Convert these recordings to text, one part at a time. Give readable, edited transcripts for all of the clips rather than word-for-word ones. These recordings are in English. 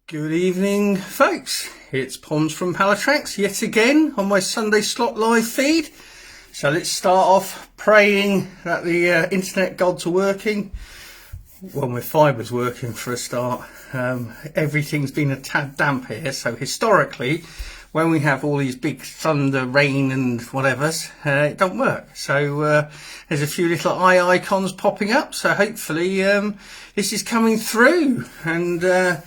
Good evening, folks. It's Pons from Pallatrax yet again on my Sunday slot live feed. So let's start off praying that the internet gods are working. Well, my fiber's working for a start. Everything's been a tad damp here, so historically, when we have all these big thunder, rain and whatevers, it don't work. So there's a few little eye icons popping up, so hopefully this is coming through. And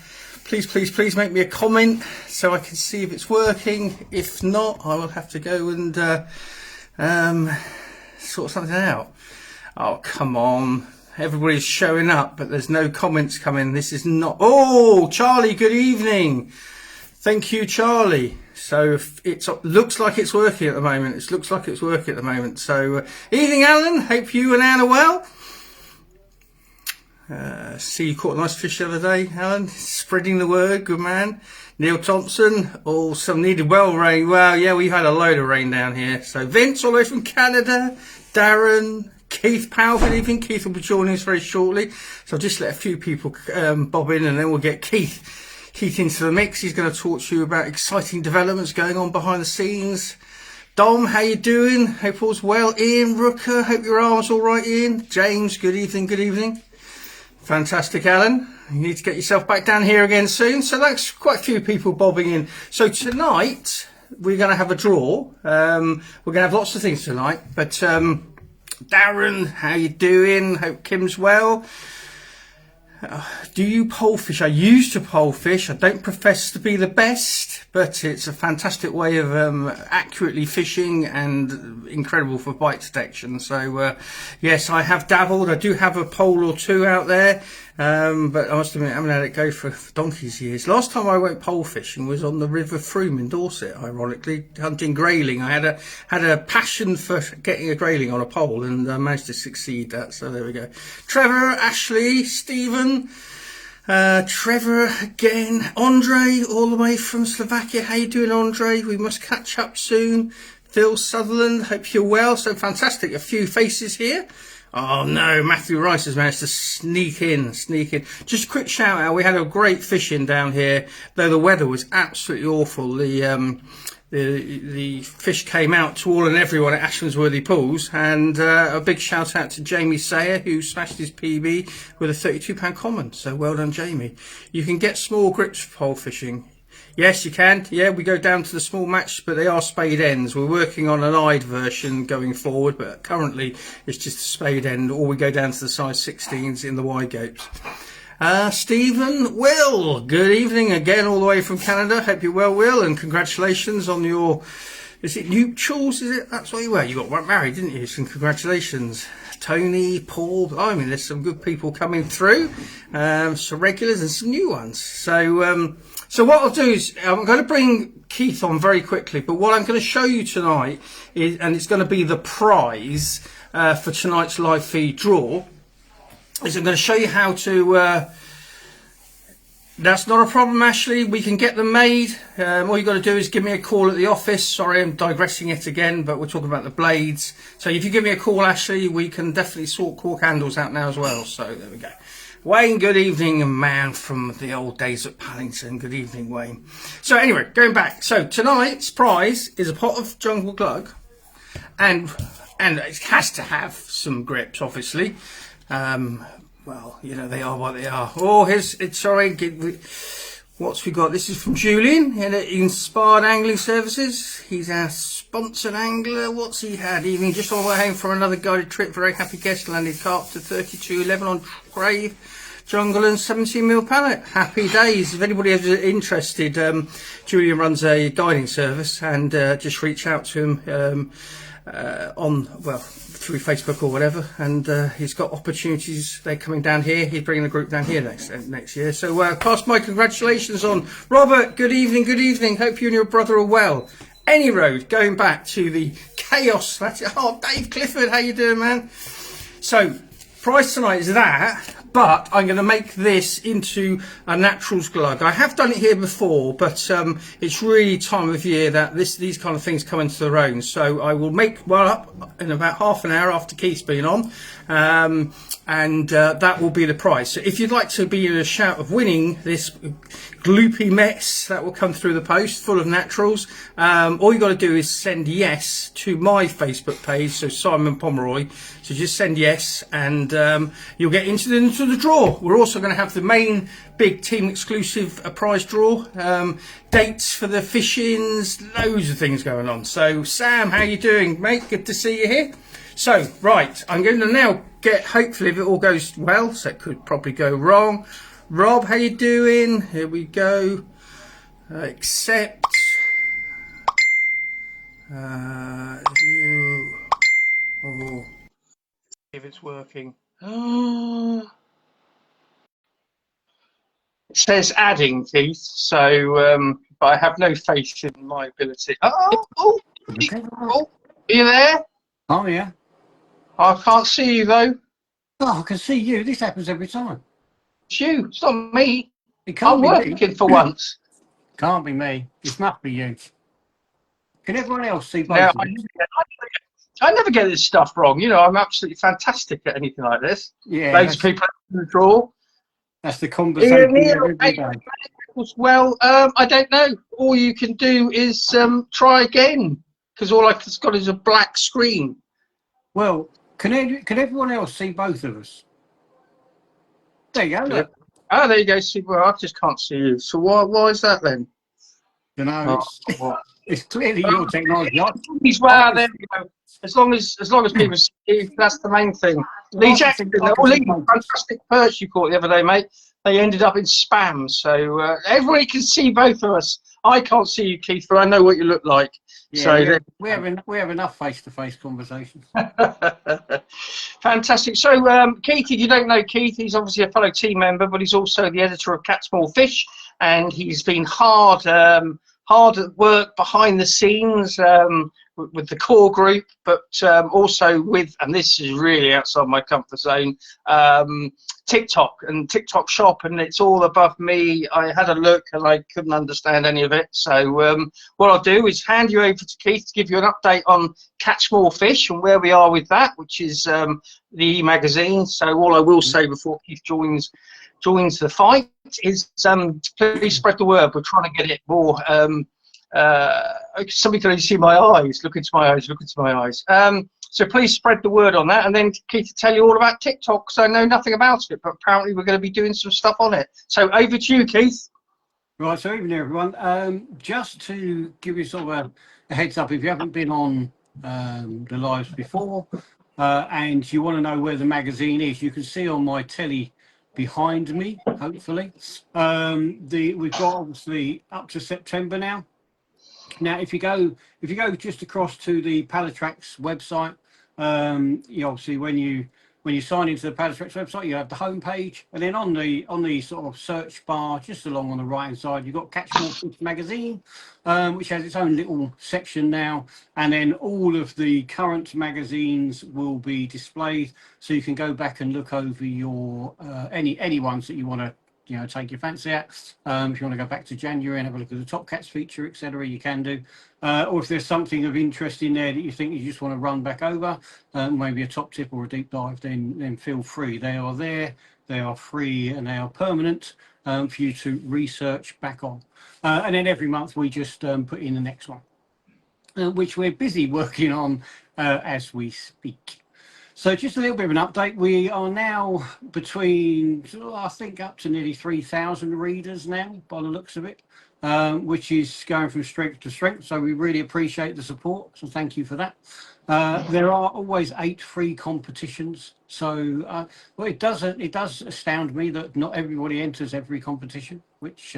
please make me a comment so I can see if it's working. If not, I will have to go and sort something out. Oh, come on. Everybody's showing up, but there's no comments coming. This is not... Oh, Charlie, good evening. Thank you, Charlie. So it looks like it's working at the moment. It looks like it's working at the moment. So evening, Alan. Hope you and Anne are well. See you caught a nice fish the other day, Alan. Spreading the word, good man. Neil Thompson, some needed well rain. Well, yeah, we've had a load of rain down here. So Vince, all the way from Canada. Darren, Keith Powell, good evening. Keith will be joining us very shortly. So I'll just let a few people bob in and then we'll get Keith into the mix. He's going to talk to you about exciting developments going on behind the scenes. Dom, how you doing? Hope all's well. Ian Rooker, hope your arm's all right, Ian. James, good evening, good evening. Fantastic, Alan. You need to get yourself back down here again soon. So that's quite a few people bobbing in. So tonight, we're going to have a draw. We're going to have lots of things tonight. But Darren, how you doing? Hope Kim's well. Do you pole fish? I used to pole fish. I don't profess to be the best, but it's a fantastic way of accurately fishing and incredible for bite detection. So yes, I have dabbled. I do have a pole or two out there, but I must admit I haven't had it go for donkey's years. Last time I went pole fishing was on the River Froome in Dorset, ironically, hunting grayling. I had a passion for getting a grayling on a pole, and I managed to succeed that. So there we go. Trevor, Ashley, Stephen. Trevor again, Andre all the way from Slovakia. How you doing, Andre? We must catch up soon. Phil Sutherland, hope you're well. So fantastic, a few faces here. Oh no, Matthew Rice has managed to sneak in. Just a quick shout out, we had a great fishing down here, though the weather was absolutely awful. The fish came out to all and everyone at Ashmansworthy Pools, and a big shout out to Jamie Sayer, who smashed his PB with a £32 common. So well done, Jamie. You can get small grips for pole fishing. Yes, you can. Yeah, we go down to the small match, but they are spade ends. We're working on an eyed version going forward, but currently it's just a spade end, or we go down to the size 16s in the wide gapes. Stephen, Will, good evening again all the way from Canada. Hope you're well, Will, and congratulations on your, is it nuptials, is it? That's what you were. You got married, didn't you? So congratulations. Tony, Paul, I mean, there's some good people coming through, some regulars and some new ones. So what I'll do is, I'm going to bring Keith on very quickly, but what I'm going to show you tonight is, and it's going to be the prize for tonight's live feed draw, is I'm going to show you how to, that's not a problem, Ashley, we can get them made. All you got to do is give me a call at the office. Sorry, I'm digressing it again, but we're talking about the blades. So if you give me a call, Ashley, we can definitely sort cork handles out now as well. So there we go. Wayne, good evening, a man from the old days at Paddington. Good evening, Wayne. So anyway, going back. So tonight's prize is a pot of Jungle Glug, and it has to have some grips, obviously. Well, you know, they are what they are. Oh, what's we got? This is from Julian in Inspired Angling Services. He's our sponsored angler. What's he had? Even just on the way home from another guided trip. Very happy guest, landed carp to 32.11 on Crave, Jungle and 17mm pallet. Happy days. If anybody is interested, Julian runs a guiding service, and just reach out to him through Facebook or whatever, and he's got opportunities. They're coming down here. He's bringing the group down here next year. So pass my congratulations on Robert. Good evening. Hope you and your brother are well. Any road going back to the chaos. That's it. Oh, Dave Clifford, how you doing, man? So prize tonight is that, but I'm going to make this into a naturals glug. I have done it here before, but it's really time of year that these kind of things come into their own. So I will make one up in about half an hour after Keith's been on, and that will be the prize. So if you'd like to be in a shout of winning this gloopy mess that will come through the post full of naturals, all you got to do is send yes to my Facebook page, so Simon Pomeroy. So just send yes, and you'll get into the draw. We're also going to have the main big team exclusive prize draw, dates for the fish-ins, loads of things going on. So Sam, how you doing, mate? Good to see you here. So, right, I'm going to now get, hopefully if it all goes well, so it could probably go wrong. Rob, how you doing? Here we go. Accept. Oh, if it's working. It says adding, Keith, so, but I have no faith in my ability. Oh, are you there? Oh, yeah. I can't see you, though. Oh, I can see you. This happens every time. It's you. It's not me. It can't I'm be working me. for once. Can't be me. It must be you. Can everyone else see both Now, of them? I never get this stuff wrong. You know, I'm absolutely fantastic at anything like this. Yeah. Loads of people in the draw. That's the conversation every day. Well, I don't know. All you can do is try again, because all I've got is a black screen. Well, can everyone else see both of us? There you go. Look. Oh, there you go. See, well, I just can't see you. So why is that then? You know, it's clearly your technology. Well, there you go. As long as people see you, that's the main thing. Lee Jackson, fantastic perch you caught the other day, mate. They ended up in spam, so everybody can see both of us. I can't see you, Keith, but I know what you look like. Yeah, so we have enough face-to-face conversations. Fantastic. So, Keith, if you don't know Keith, he's obviously a fellow team member, but he's also the editor of Catch More Fish, and he's been hard at work behind the scenes with the core group, but also with, and this is really outside my comfort zone, TikTok and TikTok shop, and it's all above me. I had a look and I couldn't understand any of it. So what I'll do is hand you over to Keith to give you an update on Catch More Fish and where we are with that, which is the magazine. So all I will say before Keith joins the fight is please spread the word. We're trying to get it more. Somebody can only see my eyes. Look into my eyes. Look into my eyes. So please spread the word on that, and then Keith to tell you all about TikTok, because I know nothing about it, but apparently we're going to be doing some stuff on it. So over to you, Keith. Right, so evening everyone. Just to give you sort of a heads up, if you haven't been on the lives before and you want to know where the magazine is, you can see on my telly behind me, hopefully. We've got obviously up to September now. Now, if you go just across to the Pallatrax website, you obviously when you sign into the Powderz website, you have the home page, and then on the sort of search bar just along on the right hand side, you've got Catch More Fish magazine, which has its own little section now, and then all of the current magazines will be displayed, so you can go back and look over your any ones that you want to take your fancy at. If you want to go back to January and have a look at the Top Cats feature, etc., you can do. Or if there's something of interest in there that you think you just want to run back over, maybe a top tip or a deep dive, then feel free. They are there, they are free, and they are permanent for you to research back on. And then every month we just put in the next one, which we're busy working on as we speak. So just a little bit of an update. We are now between, I think, up to nearly 3,000 readers now, by the looks of it, which is going from strength to strength. So we really appreciate the support. So thank you for that. There are always 8 free competitions. So well, it does astound me that not everybody enters every competition, which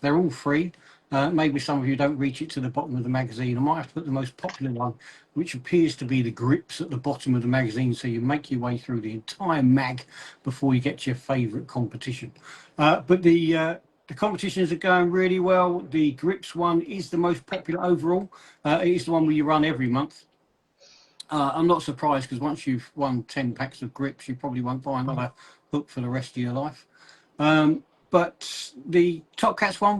they're all free. Maybe some of you don't reach it to the bottom of the magazine. I might have to put the most popular one, which appears to be the grips at the bottom of the magazine, so you make your way through the entire mag before you get to your favourite competition. But the competitions are going really well. The grips one is the most popular overall. It is the one where you run every month. I'm not surprised, because once you've won 10 packs of grips, you probably won't buy another hook for the rest of your life. But the Top Cats one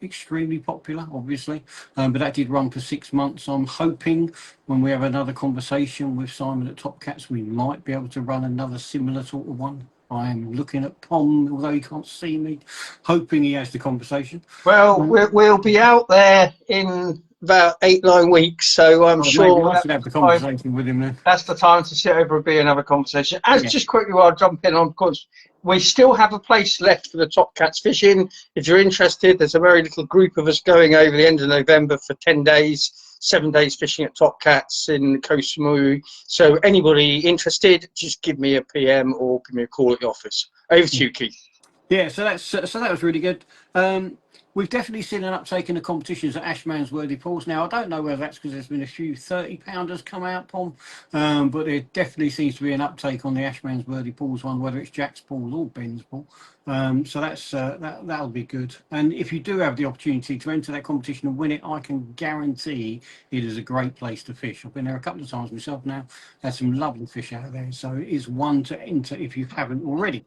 extremely popular, obviously, but that did run for 6 months. I'm hoping when we have another conversation with Simon at Top Cats, we might be able to run another similar sort of one. I am looking at Pom, although he can't see me, hoping he has the conversation. Well, we'll be out there in about 8-9 weeks, so I'm sure maybe I should have the conversation with him then. That's the time to sit over a beer and have a conversation. Yeah. Just quickly while I jump in on, because we still have a place left for the Top Cats fishing. If you're interested, there's a very little group of us going over the end of November for 10 days, 7 days fishing at Top Cats in Koh Samui. So anybody interested, just give me a PM or give me a call at the office. Over to you, Keith. Yeah, so that was really good. We've definitely seen an uptake in the competitions at Ashman's Worthy Pools. Now, I don't know whether that's because there's been a few 30-pounders come out, Pom, but there definitely seems to be an uptake on the Ashman's Worthy Pools one, whether it's Jack's Pool or Ben's Pool. So that'll be good. And if you do have the opportunity to enter that competition and win it, I can guarantee it is a great place to fish. I've been there a couple of times myself now. There's some lovely fish out there. So it is one to enter if you haven't already.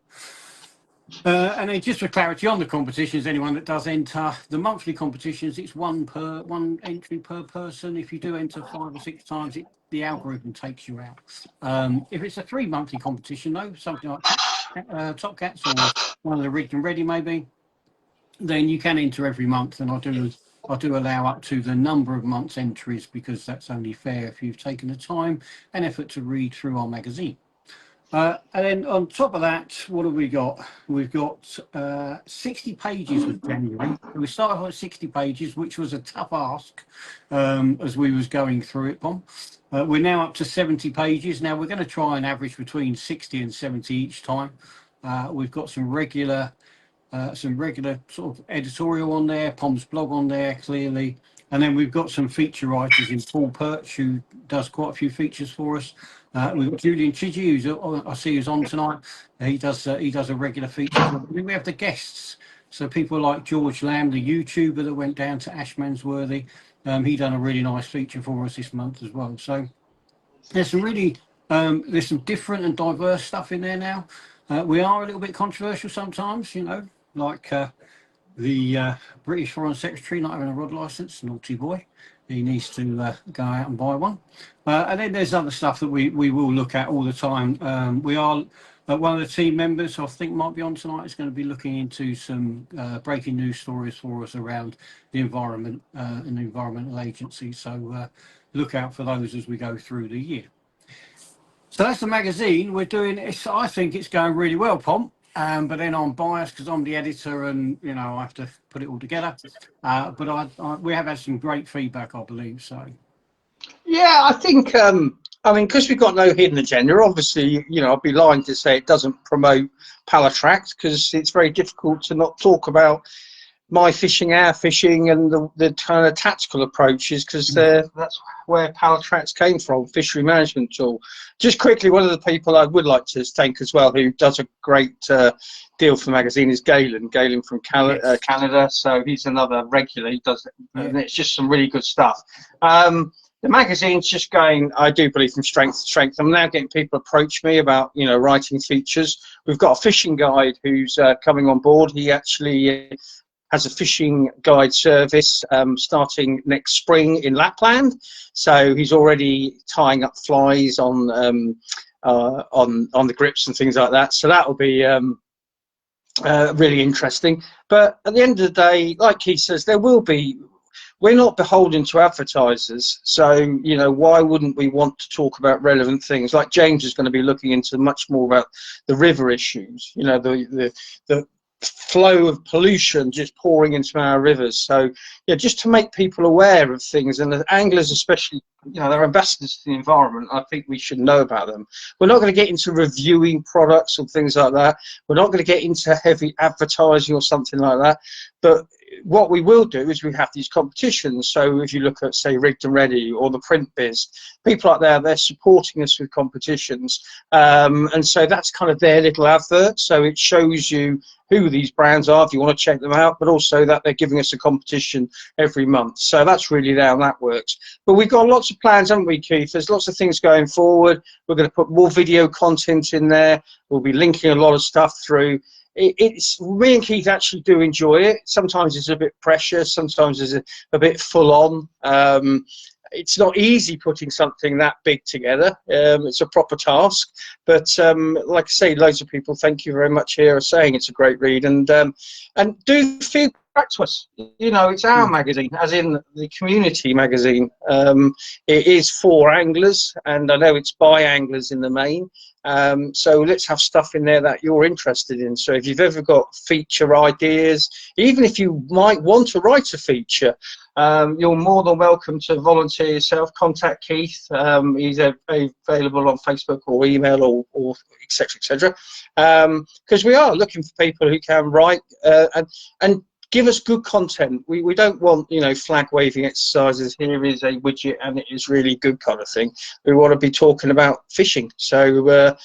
And then just for clarity on the competitions, anyone that does enter the monthly competitions, it's one entry per person. If you do enter 5 or 6 times, the algorithm takes you out. If it's a 3 monthly competition though, something like Top Cats or one of the Rigged and Ready maybe, then you can enter every month, and I do allow up to the number of months entries, because that's only fair if you've taken the time and effort to read through our magazine. And then on top of that, what have we got? We've got 60 pages with January. We started off at 60 pages, which was a tough ask as we was going through it, Pom. We're now up to 70 pages. Now, we're going to try and average between 60 and 70 each time. We've got some regular sort of editorial on there, Pom's blog on there, clearly. And then we've got some feature writers in Paul Perch, who does quite a few features for us. We've got Julian Chigi, who's on tonight. He does a regular feature. Then we have the guests. So people like George Lamb, the YouTuber that went down to Ashman's Worthy. He done a really nice feature for us this month as well. So there's some really there's some different and diverse stuff in there now. We are a little bit controversial sometimes, you know, like the British Foreign Secretary not having a rod licence, naughty boy. He needs to go out and buy one. And then there's other stuff that we will look at all the time. We are, one of the team members, I think might be on tonight, is going to be looking into some breaking news stories for us around the environment and the environmental agency. So look out for those as we go through the year. So that's the magazine. We're doing it. I think it's going really well, Pom. But then I'm biased because I'm the editor, and you know I have to put it all together. But we have had some great feedback, I believe. So yeah, I think I mean, because we've got no hidden agenda. Obviously, you know, I'd be lying to say it doesn't promote Pallatrax, because it's very difficult to not talk about my fishing, our fishing, and the kind of tactical approaches, because that's where Pallatrax came from, fishery management tool. Just quickly, one of the people I would like to thank as well, who does a great deal for the magazine, is Galen from Canada. So he's another regular. He does it, and it's just some really good stuff. The magazine's just going, I do believe, from strength to strength. I'm now getting people approach me about, you know, writing features. We've got a fishing guide who's coming on board. He actually has a fishing guide service starting next spring in Lapland. So he's already tying up flies on the grips and things like that. So that will be really interesting. But at the end of the day, like he says, we're not beholden to advertisers. So, you know, why wouldn't we want to talk about relevant things? Like James is going to be looking into much more about the river issues, you know, the flow of pollution just pouring into our rivers. So yeah, just to make people aware of things, and the anglers especially, you know, they're ambassadors to the environment. I think we should know about them. We're not going to get into reviewing products or things like that. We're not going to get into heavy advertising or something like that. But what we will do is we have these competitions. So if you look at, say, Rigged and Ready or the Print Biz, people out there, they're supporting us with competitions. And so that's kind of their little advert. So it shows you who these brands are if you want to check them out, but also that they're giving us a competition every month. So that's really how that works. But we've got lots of plans, haven't we, Keith? There's lots of things going forward. We're going to put more video content in there. We'll be linking a lot of stuff through. it's me and Keith actually do enjoy it. Sometimes it's a bit pressure, sometimes it's a bit full on. It's not easy putting something that big together. It's a proper task, but like I say, loads of people, thank you very much here, are saying it's a great read, and do feedback to us. You know, it's our magazine, as in the community magazine. It is for anglers, and I know it's by anglers in the main. So let's have stuff in there that you're interested in. So if you've ever got feature ideas, even if you might want to write a feature, you're more than welcome to volunteer yourself. Contact Keith. He's available on Facebook or email or etc. etc. Because we are looking for people who can write and give us good content. We don't want, you know, flag waving exercises. Here is a widget and it is really good kind of thing. We want to be talking about fishing. So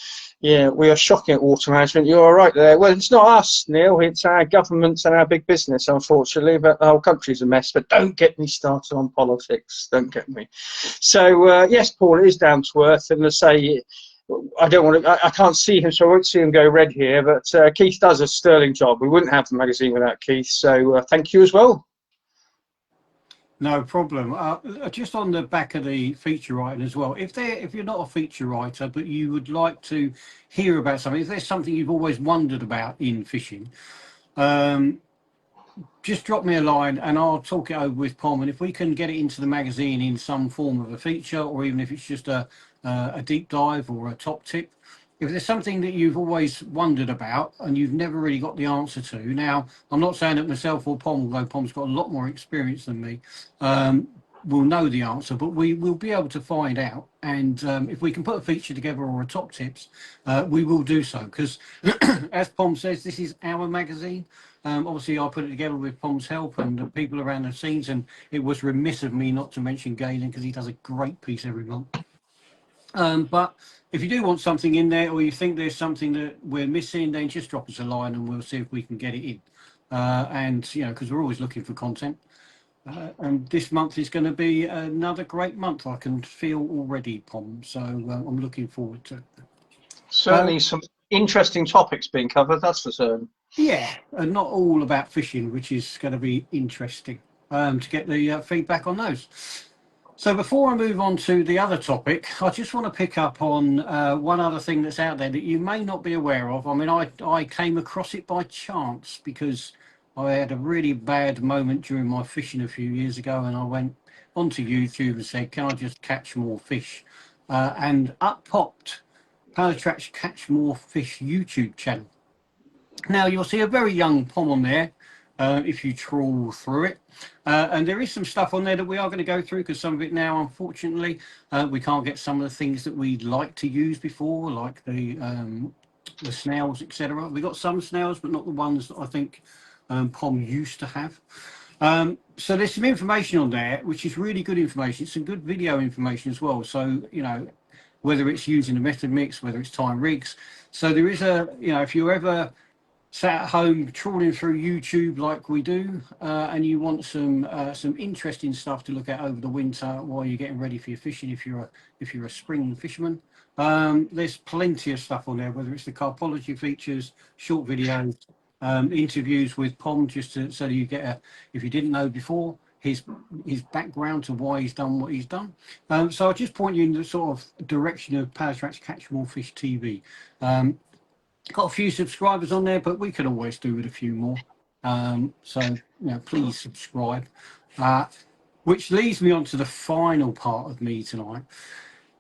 yeah, we are shocking at water management. You're all right there. Well, it's not us, Neil. It's our governments and our big business, unfortunately. But the whole country's a mess. But don't get me started on politics. Don't get me. So yes, Paul, it is down to earth. And to say, I don't want to. I can't see him, so I won't see him go red here. But Keith does a sterling job. We wouldn't have the magazine without Keith. So thank you as well. No problem. Just on the back of the feature writing as well, if you're not a feature writer but you would like to hear about something, if there's something you've always wondered about in fishing, just drop me a line and I'll talk it over with Pom, and if we can get it into the magazine in some form of a feature, or even if it's just a deep dive or a top tip, if there's something that you've always wondered about and you've never really got the answer to. Now, I'm not saying that myself or Pom, although Pom's got a lot more experience than me, will know the answer, but we will be able to find out. And if we can put a feature together or a top tips, we will do so. Because as Pom says, this is our magazine. Obviously, I put it together with Pom's help and the people around the scenes, and it was remiss of me not to mention Galen, because he does a great piece every month. But if you do want something in there, or you think there's something that we're missing, then just drop us a line and we'll see if we can get it in. And, you know, because we're always looking for content. And this month is going to be another great month. I can feel already, Pom. So I'm looking forward to it. Certainly some interesting topics being covered, that's for certain. Yeah, and not all about fishing, which is going to be interesting to get the feedback on those. So before I move on to the other topic, I just want to pick up on one other thing that's out there that you may not be aware of. I mean, I came across it by chance because I had a really bad moment during my fishing a few years ago, and I went onto YouTube and said, can I just catch more fish? And up popped Pallatrax Catch More Fish YouTube channel. Now, you'll see a very young Pom on there if you trawl through it. And there is some stuff on there that we are going to go through, because some of it now, unfortunately, we can't get some of the things that we'd like to use before, like the snails, etc. We got some snails, but not the ones that I think Pom used to have. So there's some information on there, which is really good information. It's some good video information as well. So, you know, whether it's using a method mix, whether it's tying rigs. So there is a, you know, if you're ever sat at home trawling through YouTube like we do, and you want some interesting stuff to look at over the winter while you're getting ready for your fishing, if you're a spring fisherman, there's plenty of stuff on there, whether it's the carpology features, short videos, interviews with Pom, just to, so you get a, if you didn't know before, his background to why he's done what he's done. So I'll just point you in the sort of direction of Pallatrax Catch More Fish TV. Got a few subscribers on there, but we could always do with a few more. So, you know, please subscribe. Which leads me on to the final part of me tonight.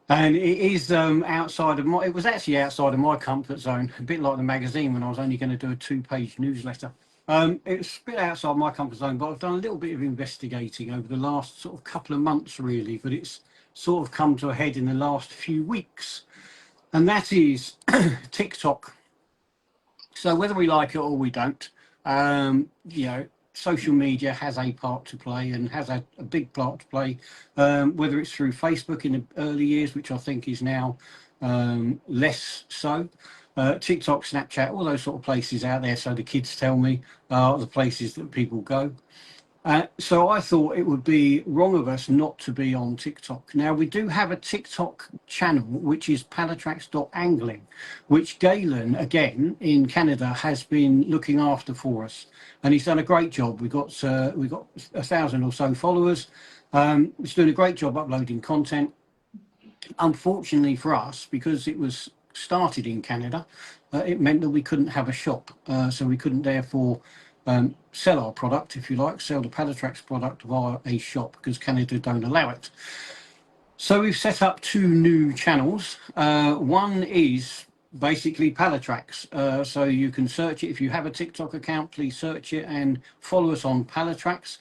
And it is outside of my, it was actually outside of my comfort zone, a bit like the magazine when I was only going to do a 2-page newsletter. It's a bit outside my comfort zone, but I've done a little bit of investigating over the last sort of couple of months, really, but it's sort of come to a head in the last few weeks. And that is TikTok. So whether we like it or we don't, you know, social media has a part to play, and has a big part to play, whether it's through Facebook in the early years, which I think is now less so. TikTok, Snapchat, all those sort of places out there, so the kids tell me, are the places that people go. So I thought it would be wrong of us not to be on TikTok. Now, we do have a TikTok channel, which is pallatrax.angling, which Galen, again, in Canada, has been looking after for us. And he's done a great job. We've got 1,000 or so followers. He's doing a great job uploading content. Unfortunately for us, because it was started in Canada, it meant that we couldn't have a shop. So we couldn't therefore sell our product, if you like, sell the Pallatrax product via a shop, because Canada don't allow it. So we've set up 2 new channels. One is basically Pallatrax. So you can search it. If you have a TikTok account, please search it and follow us on Pallatrax.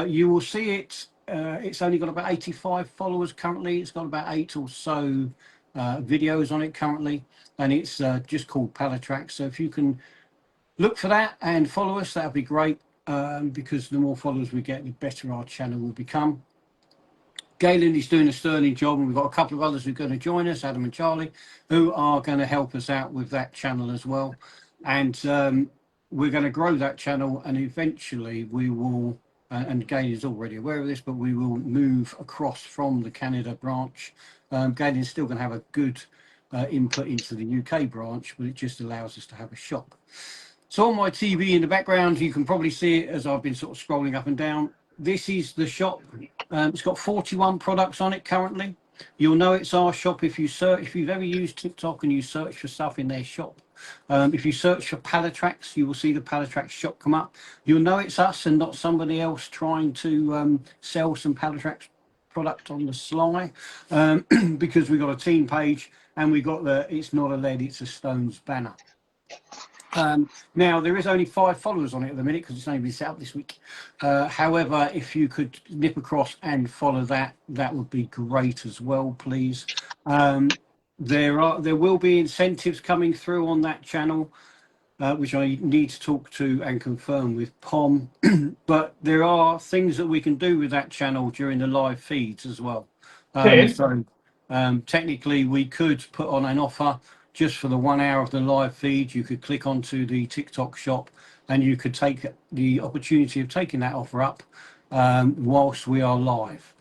You will see it. It's only got about 85 followers currently. It's got about 8 or so videos on it currently, and it's just called Pallatrax. So if you can look for that and follow us, that would be great, because the more followers we get, the better our channel will become. Galen is doing a sterling job, and we've got a couple of others who are going to join us, Adam and Charlie, who are going to help us out with that channel as well. And we're going to grow that channel, and eventually we will, and Galen is already aware of this, but we will move across from the Canada branch. Galen is still going to have a good input into the UK branch, but it just allows us to have a shop. So on my TV in the background, you can probably see it as I've been sort of scrolling up and down. This is the shop. It's got 41 products on it currently. You'll know it's our shop if you search, if you've ever used TikTok and you search for stuff in their shop. If you search for Pallatrax, you will see the Pallatrax shop come up. You'll know it's us and not somebody else trying to sell some Pallatrax product on the sly, because we've got a team page and we've got the "It's not a lead, it's a stones" banner. Now, there is only 5 followers on it at the minute because it's only been set up this week. However, if you could nip across and follow that, that would be great as well, please. There will be incentives coming through on that channel, which I need to talk to and confirm with Pom. But there are things that we can do with that channel during the live feeds as well. Technically, we could put on an offer just for the 1 hour of the live feed. You could click onto the TikTok shop and you could take the opportunity of taking that offer up whilst we are live.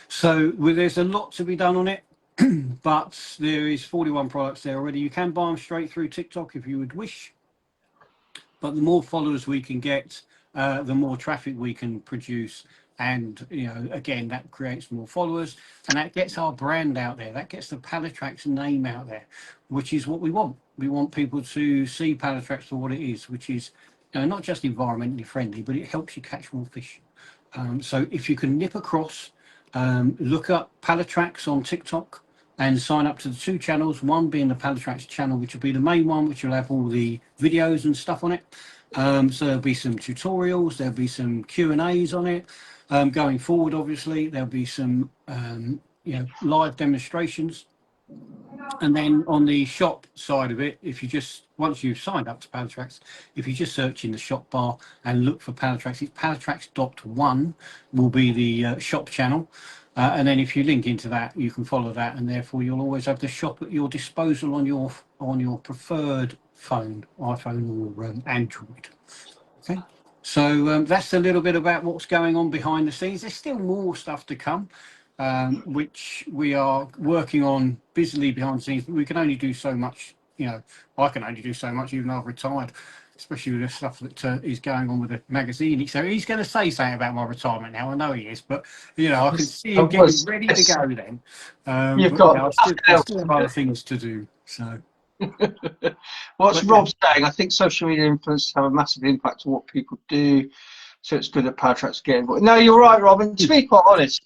So there's a lot to be done on it, but there is 41 products there already. You can buy them straight through TikTok if you would wish, but the more followers we can get, the more traffic we can produce. And, you know, again, that creates more followers and that gets our brand out there. That gets the Pallatrax name out there, which is what we want. We want people to see Pallatrax for what it is, which is, you know, not just environmentally friendly, but it helps you catch more fish. So if you can nip across, look up Pallatrax on TikTok and sign up to the 2 channels, one being the Pallatrax channel, which will be the main one, which will have all the videos and stuff on it. So there'll be some tutorials, there'll be some Q&As on it. Going forward, obviously, there'll be some you know, live demonstrations. And then on the shop side of it, if you just, once you've signed up to Pallatrax, if you just search in the shop bar and look for Pallatrax, it's pallatrax.1 will be the shop channel. And then if you link into that, you can follow that, and therefore you'll always have the shop at your disposal on your preferred phone, iPhone or Android. Okay. So that's a little bit about what's going on behind the scenes. There's still more stuff to come, which we are working on busily behind the scenes. We can only do so much, you know, I can only do so much even though I've retired, especially with the stuff that is going on with the magazine. So he's going to say something about my retirement now. I know he is, but, you know, I can see him getting ready to go then. You've got, you know, I still have other things to do, so... What's Rob saying? I think social media influencers have a massive impact on what people do, so it's good that Pallatrax getting. No, you're right, Rob. And to be quite honest,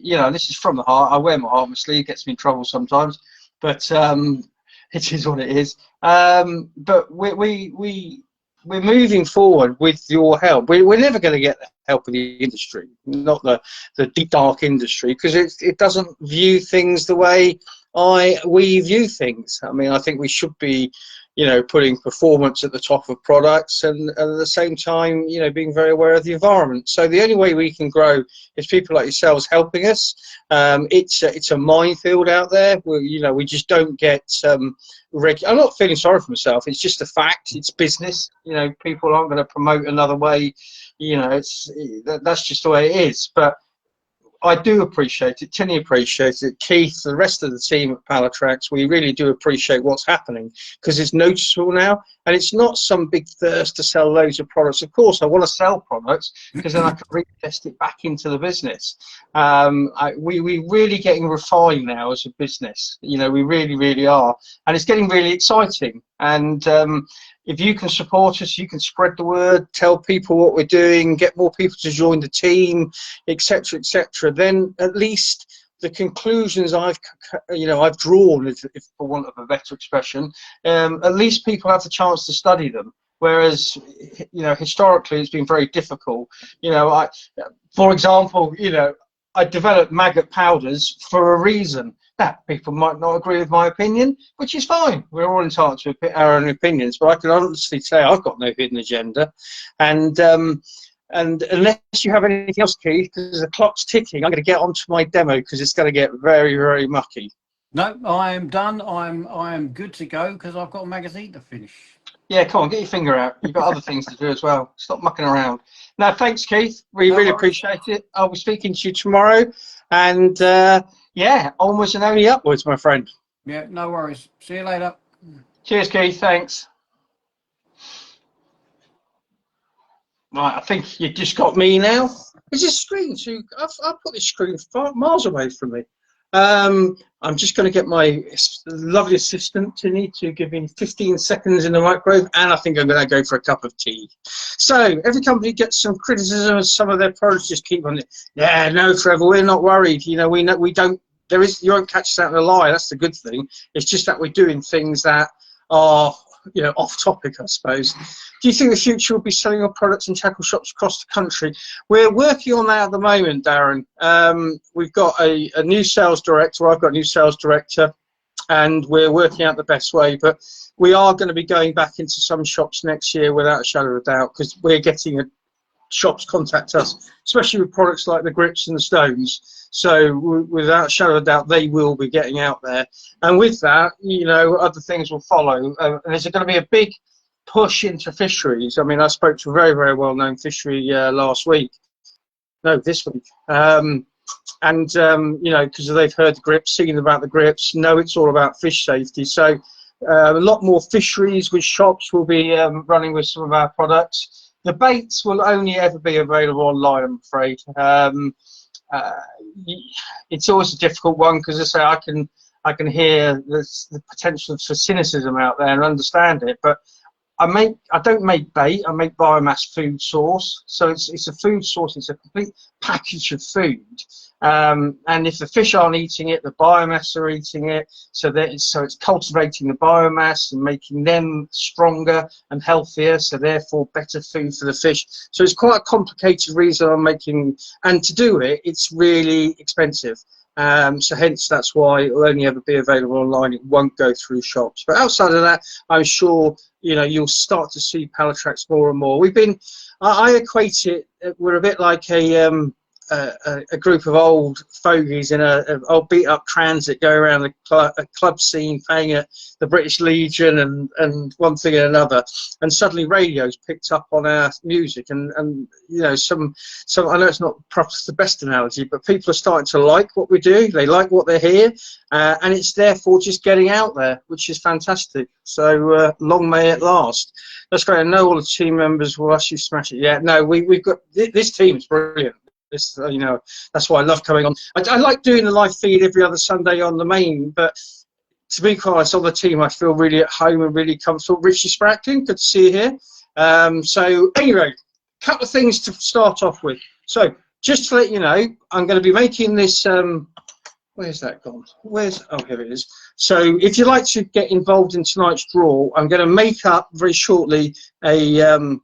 you know, this is from the heart. I wear my heart on my sleeve. It gets me in trouble sometimes, but it is what it is. But we're moving forward with your help. We're never going to get the help of the industry, not the deep dark industry, because it doesn't view things the way we view things. I mean, I think we should be, you know, putting performance at the top of products, and at the same time, you know, being very aware of the environment. So the only way we can grow is people like yourselves helping us. It's a minefield out there where, you know, we just don't get I'm not feeling sorry for myself. It's just a fact. It's business. You know, people aren't going to promote another way You know, that's just the way it is. But I do appreciate it. Tinny appreciates it. Keith, the rest of the team at Pallatrax, we really do appreciate what's happening, because it's noticeable now, and it's not some big thirst to sell loads of products. Of course, I want to sell products because then I can reinvest it back into the business. We really getting refined now as a business. You know, we really, really are, and it's getting really exciting. And if you can support us, you can spread the word, tell people what we're doing, get more people to join the team, etc., etc. Then at least the conclusions I've drawn, if for want of a better expression, at least people have the chance to study them. Whereas, you know, historically it's been very difficult. You know, for example, you know, I developed Maggot powders for a reason. Now, people might not agree with my opinion, which is fine. We're all entitled to our own opinions, but I can honestly say I've got no hidden agenda. And unless you have anything else, Keith, because the clock's ticking, I'm going to get onto my demo because it's going to get very, very mucky. No, I am done. I am good to go because I've got a magazine to finish. Yeah, come on, get your finger out. You've got other things to do as well. Stop mucking around. No, thanks, Keith. We really appreciate it. I'll be speaking to you tomorrow. And yeah, onwards and only upwards, my friend. Yeah, no worries. See you later. Cheers, Keith. Thanks. Right, I think you just got me now. Is this screen too? I've put this screen miles away from me. I'm just going to get my lovely assistant Tinny to give me 15 seconds in the microwave, and I think I'm going to go for a cup of tea. So every company gets some criticism of some of their products. Just keep on it. Yeah, no, Trevor, we're not worried. You know, we don't. You won't catch us out in a lie. That's the good thing. It's just that we're doing things that are, you know, off topic, I suppose. Do you think the future will be selling our products in tackle shops across the country? We're working on that at the moment, Darren. We've got a new sales director. I've got a new sales director, and we're working out the best way. But we are going to be going back into some shops next year without a shadow of a doubt, because we're getting shops contact us, especially with products like the grips and the stones. So without a shadow of a doubt, they will be getting out there. And with that, you know, other things will follow. There's going to be a big push into fisheries. I mean, I spoke to a very, very well-known fishery last week. No, this week. You know, because they've heard the grips, seen about the grips, know it's all about fish safety. So a lot more fisheries with shops will be running with some of our products. The baits will only ever be available online, I'm afraid. It's always a difficult one because, as I say, I can hear the potential for cynicism out there and understand it, but I don't make bait. I make biomass food source. So it's a food source. It's a complete package of food. And if the fish aren't eating it, the biomass are eating it. So it's cultivating the biomass and making them stronger and healthier. So therefore better food for the fish. So it's quite a complicated reason I'm making. And to do it, it's really expensive. So hence that's why it will only ever be available online. It won't go through shops. But outside of that, I'm sure, you know, you'll start to see Pallatrax more and more. I equate it, we're a bit like a group of old fogies in a old beat up transit go around a club scene playing at the British Legion and one thing and another, and suddenly radio's picked up on our music and you know, some I know it's not perhaps the best analogy, but people are starting to like what we do. They like what they hear, and it's therefore just getting out there, which is fantastic. So long may it last. That's great. I know all the team members will actually smash it. Yeah, no, we've got this team is brilliant. This, you know, that's why I love coming on. I like doing the live feed every other Sunday on the main, but to be quite honest, on the team, I feel really at home and really comfortable. Richie Sprackling, good to see you here. So anyway, a couple of things to start off with. So just to let you know, I'm going to be making this. Where's that gone? Oh, here it is. So if you'd like to get involved in tonight's draw, I'm going to make up very shortly a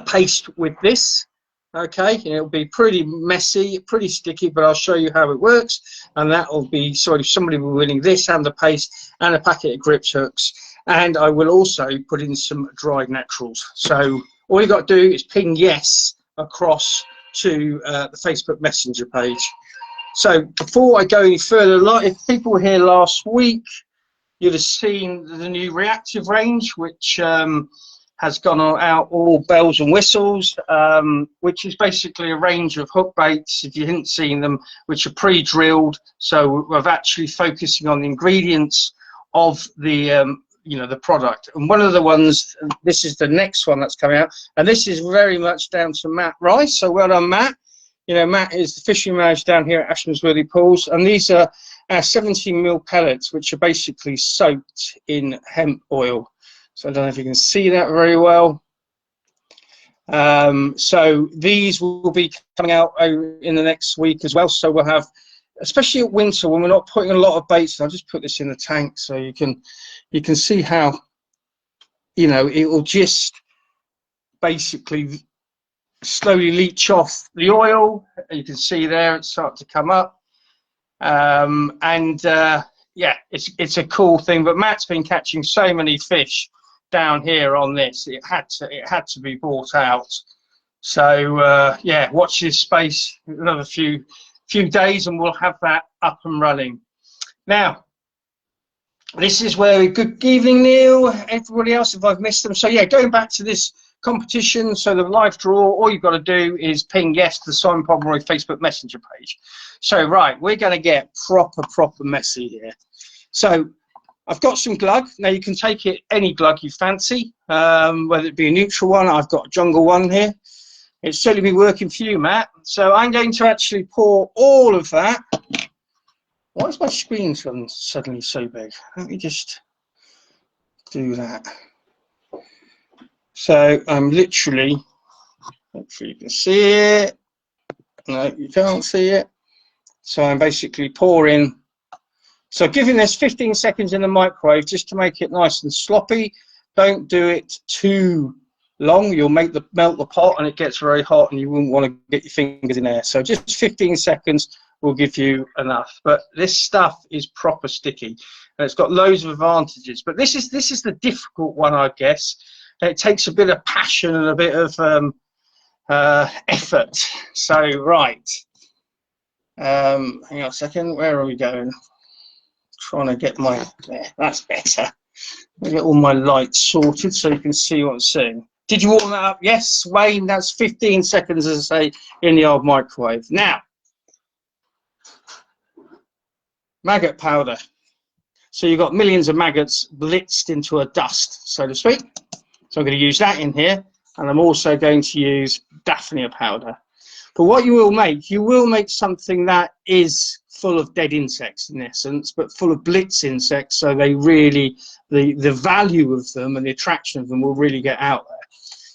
paste with this. Okay, and it'll be pretty messy, pretty sticky, but I'll show you how it works. And that will be, sorry, somebody will be winning this and the paste and a packet of grips hooks. And I will also put in some dried naturals. So all you've got to do is ping yes across to the Facebook Messenger page. So before I go any further, if people were here last week, you'd have seen the new reactive range, which has gone out all bells and whistles, which is basically a range of hook baits, if you hadn't seen them, which are pre-drilled. So we're actually focusing on the ingredients of the the product. And one of the ones, this is the next one that's coming out, and this is very much down to Matt Rice. So well done, Matt. Matt is the fishing manager down here at Ashmansworthy Pools, and these are our 17mm pellets, which are basically soaked in hemp oil. So I don't know if you can see that very well. So these will be coming out in the next week as well. So we'll have, especially at winter when we're not putting a lot of baits. I'll just put this in the tank so you can see how it will just basically slowly leach off the oil. You can see there it's starting to come up, yeah, it's a cool thing. But Matt's been catching so many fish down here on this, it had to be bought out. So yeah, watch this space another few days and we'll have that up and running. Now this is where, good evening Neil, everybody else if I've missed them. So yeah, going back to this competition, so the live draw, all you've got to do is ping yes to the Simon Pomeroy Facebook Messenger page. So right, we're going to get proper messy here. So I've got some glug. Now you can take it any glug you fancy, whether it be a neutral one. I've got a jungle one here. It's certainly be working for you, Matt. So I'm going to actually pour all of that. Why is my screen suddenly so big? Let me just do that. So I'm literally, hopefully you can see it. No, you can't see it. So I'm basically pouring. So giving this 15 seconds in the microwave just to make it nice and sloppy. Don't do it too long. You'll melt the pot and it gets very hot and you wouldn't want to get your fingers in there. So just 15 seconds will give you enough. But this stuff is proper sticky and it's got loads of advantages. But this is the difficult one, I guess. It takes a bit of passion and a bit of effort. So right, hang on a second. Where are we going? Trying to get my there. That's better. Let me get all my lights sorted so you can see what I'm saying. Did you warm that up? Yes, Wayne. That's 15 seconds, as I say, in the old microwave. Now, maggot powder. So you've got millions of maggots blitzed into a dust, so to speak. So I'm going to use that in here, and I'm also going to use Daphnia powder. But what you will make something that is full of dead insects in essence, but full of blitz insects, so they really, the value of them and the attraction of them will really get out there.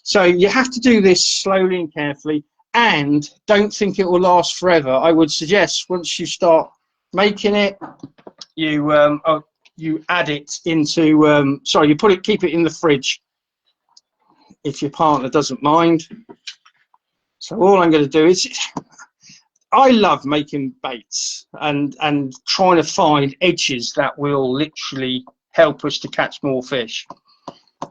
So you have to do this slowly and carefully, and don't think it will last forever. I would suggest once you start making it, you add it into, keep it in the fridge if your partner doesn't mind. So all I'm going to do is, I love making baits and trying to find edges that will literally help us to catch more fish.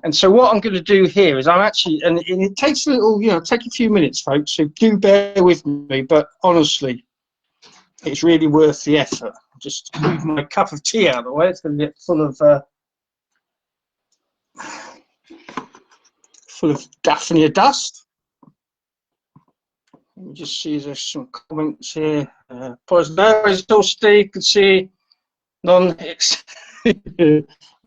And so what I'm going to do here is I'm actually, and it takes a little, take a few minutes, folks, so do bear with me, but honestly, it's really worth the effort. Just move my cup of tea out of the way. It's going to get full of Daphnia dust. Let me just see, there's some comments here. Still Steve could see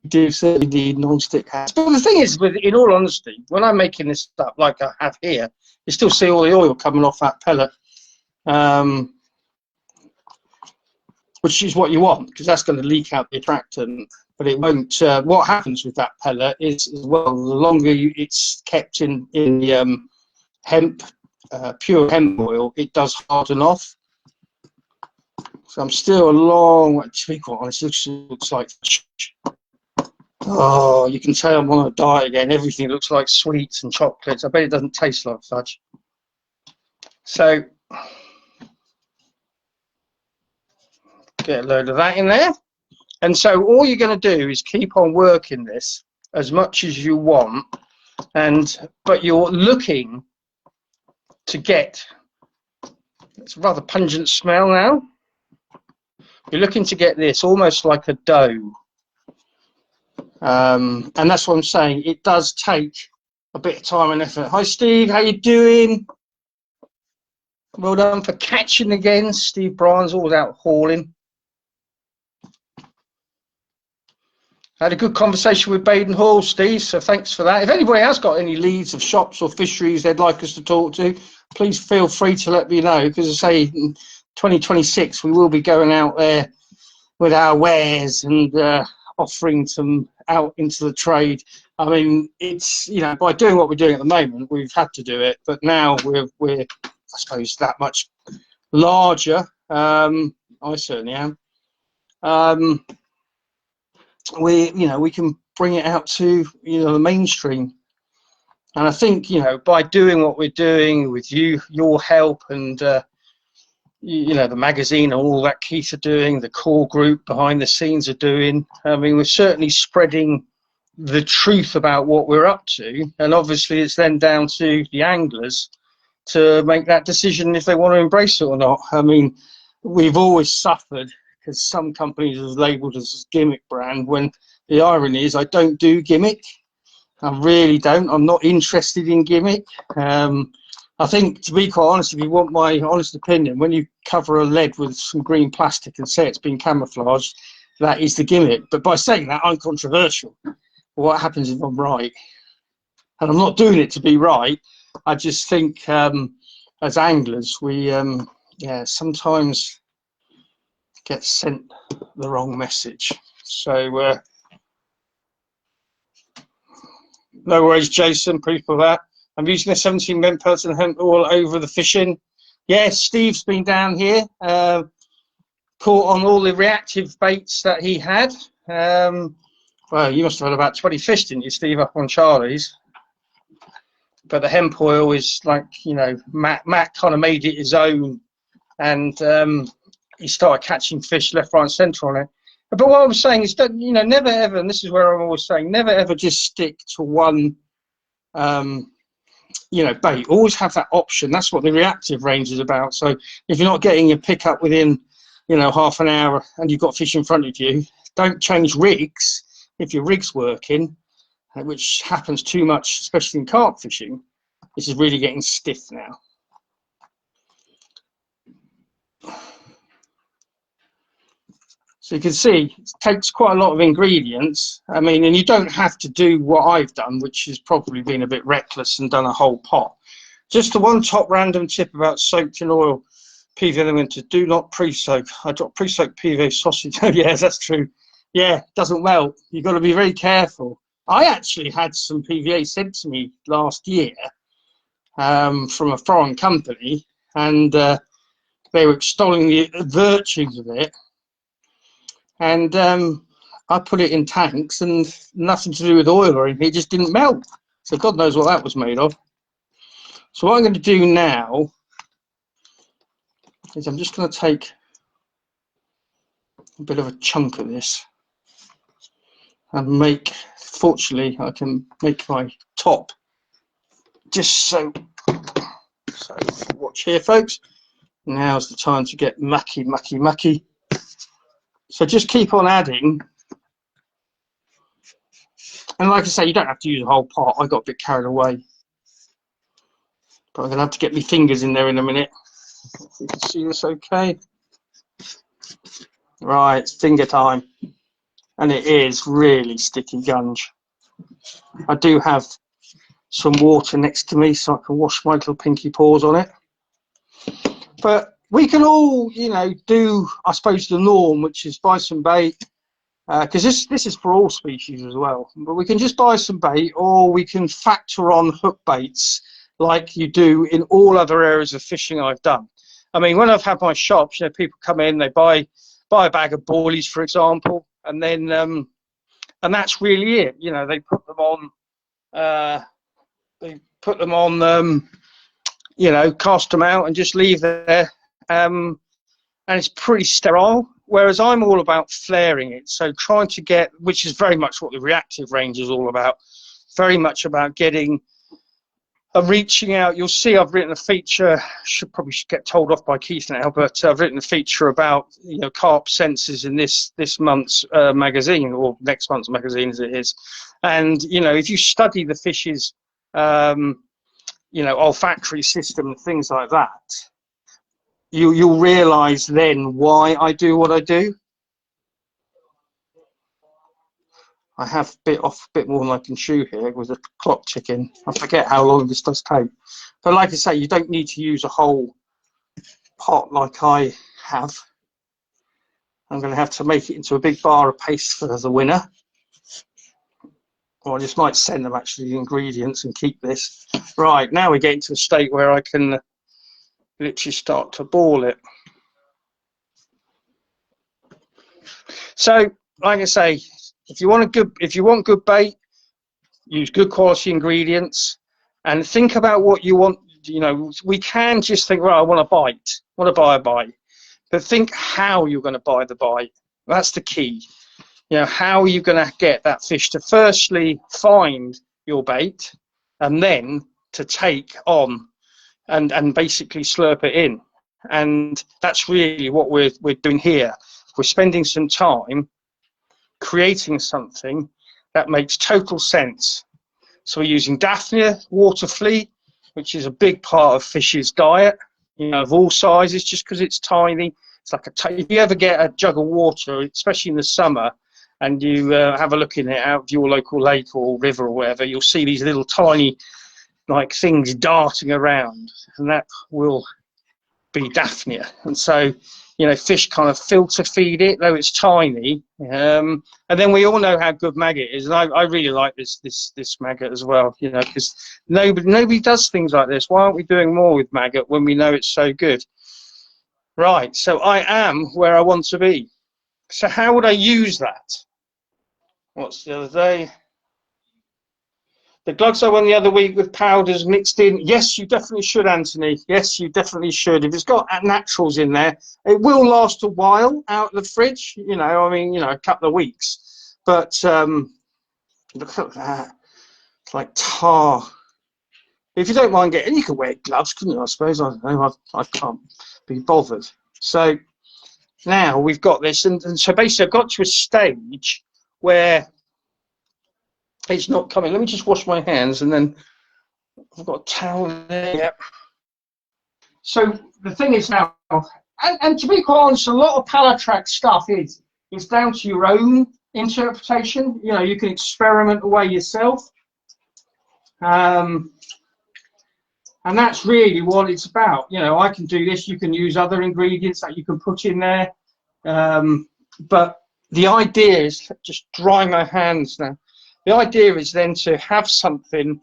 do certainly need non-stick hats. But the thing is, in all honesty, when I'm making this stuff like I have here, you still see all the oil coming off that pellet, which is what you want, because that's going to leak out the attractant. But it won't. What happens with that pellet is, as well, the longer it's kept in the hemp, pure hemp oil, it does harden off. So I'm still a long way, to be quite honest. It looks like, oh, you can tell I'm on a diet again. Everything looks like sweets and chocolates. I bet it doesn't taste like fudge. So get a load of that in there. And so all you're going to do is keep on working this as much as you want, but you're looking to get, it's a rather pungent smell now. You're looking to get this almost like a dough. And that's what I'm saying. It does take a bit of time and effort. Hi Steve, how you doing? Well done for catching again. Steve Bryan's always out hauling. Had a good conversation with Baden Hall, Steve, so thanks for that. If anybody has got any leads of shops or fisheries they'd like us to talk to, please feel free to let me know, because I say in 2026 we will be going out there with our wares and offering them out into the trade. I mean, it's, you know, by doing what we're doing at the moment, we've had to do it, but now we're I suppose that much larger. I certainly am. We can bring it out to, you know, the mainstream. And I think, you know, by doing what we're doing with your help, and you know, the magazine and all that Keith are doing, the core group behind the scenes are doing, I mean, we're certainly spreading the truth about what we're up to. And obviously it's then down to the anglers to make that decision if they want to embrace it or not. I mean, we've always suffered because some companies have labelled us as gimmick brand, when the irony is I don't do gimmick. I really don't. I'm not interested in gimmick. I think, to be quite honest, if you want my honest opinion, when you cover a lead with some green plastic and say it's been camouflaged, that is the gimmick. But by saying that, I'm controversial. What happens if I'm right? And I'm not doing it to be right. I just think as anglers, we sometimes get sent the wrong message. So no worries, Jason, proof of that. I'm using a 17 mint pellet and hemp all over the fishing. Yes, Steve's been down here, caught on all the reactive baits that he had. Well, you must have had about 20 fish, didn't you, Steve, up on Charlie's? But the hemp oil is like, you know, Matt kind of made it his own, and he started catching fish left, right, and centre on it. But what I was saying is that, you know, never ever, and this is where I'm always saying, never ever just stick to one, you know, bait. Always have that option. That's what the reactive range is about. So if you're not getting your pickup within, you know, half an hour and you've got fish in front of you, don't change rigs if your rig's working, which happens too much, especially in carp fishing. This is really getting stiff now. So you can see it takes quite a lot of ingredients. I mean, and you don't have to do what I've done, which has probably been a bit reckless and done a whole pot. Just the one top random tip about soaked in oil PVA in the winter: do not pre-soak. I got pre-soaked PVA sausage. Yes, that's true. Yeah, it doesn't melt. You've got to be very careful. I actually had some PVA sent to me last year from a foreign company, and they were extolling the virtues of it. And I put it in tanks, and nothing to do with oil or anything, it just didn't melt. So God knows what that was made of. So what I'm going to do now is I'm just going to take a bit of a chunk of this and make, fortunately, I can make my top just so watch here, folks. Now's the time to get mucky, mucky, mucky. So just keep on adding. And like I say, you don't have to use a whole pot. I got a bit carried away. But I'm going to have to get my fingers in there in a minute. If you can see this okay. Right, it's finger time. And it is really sticky gunge. I do have some water next to me so I can wash my little pinky paws on it. But we can all, you know, do, I suppose, the norm, which is buy some bait, because this is for all species as well. But we can just buy some bait, or we can factor on hook baits like you do in all other areas of fishing I've done. I mean, when I've had my shops, you know, people come in, they buy a bag of boilies, for example, and then and that's really it. You know, they put them on, you know, cast them out and just leave there. And it's pretty sterile, whereas I'm all about flaring it. So trying to get, which is very much what the reactive range is all about, very much about getting reaching out. You'll see I've written a feature, should get told off by Keith now, but I've written a feature about, you know, carp senses in this month's magazine, or next month's magazine as it is. And, you know, if you study the fishes you know, olfactory system and things like that, you'll realise then why I do what I do. I have bit off a bit more than I can chew here with the clock ticking. I forget how long this does take. But like I say, you don't need to use a whole pot like I have. I'm going to have to make it into a big bar of paste for the winner. Or I just might send them actually the ingredients and keep this. Right, now we're getting to a state where I can literally start to ball it. So, like I say, if you want good bait, use good quality ingredients, and think about what you want. You know, we can just think, well, I want a bite, I want to buy a bite, but think how you're going to buy the bite. That's the key. You know, how are you going to get that fish to firstly find your bait, and then to take on and basically slurp it in. And that's really what we're doing here. We're spending some time creating something that makes total sense. So we're using Daphnia water flea, which is a big part of fish's diet, you know, of all sizes, just because it's tiny. It's like if you ever get a jug of water, especially in the summer, and you have a look in it out of your local lake or river or whatever, you'll see these little tiny like things darting around, and that will be Daphnia. And so, you know, fish kind of filter feed it, though it's tiny. And then we all know how good Maggot is, and I really like this Maggot as well, you know, because nobody does things like this. Why aren't we doing more with Maggot when we know it's so good? Right, so I am where I want to be. So how would I use that? What's the other day? The glugs I won the other week with Powderz mixed in. Yes, you definitely should, Anthony. Yes, you definitely should. If it's got naturals in there, it will last a while out of the fridge. You know, I mean, you know, a couple of weeks. But look at that. It's like tar. If you don't mind getting, you can wear gloves, couldn't you? I suppose. I don't know. I can't be bothered. So now we've got this, and so basically I've got to a stage where it's not coming. Let me just wash my hands, and then I've got a towel there. Yep. So the thing is now, and to be quite honest, a lot of Pallatrax stuff is down to your own interpretation. You know, you can experiment away yourself, and that's really what it's about. You know, I can do this. You can use other ingredients that you can put in there, but the idea is just dry my hands now. The idea is then to have something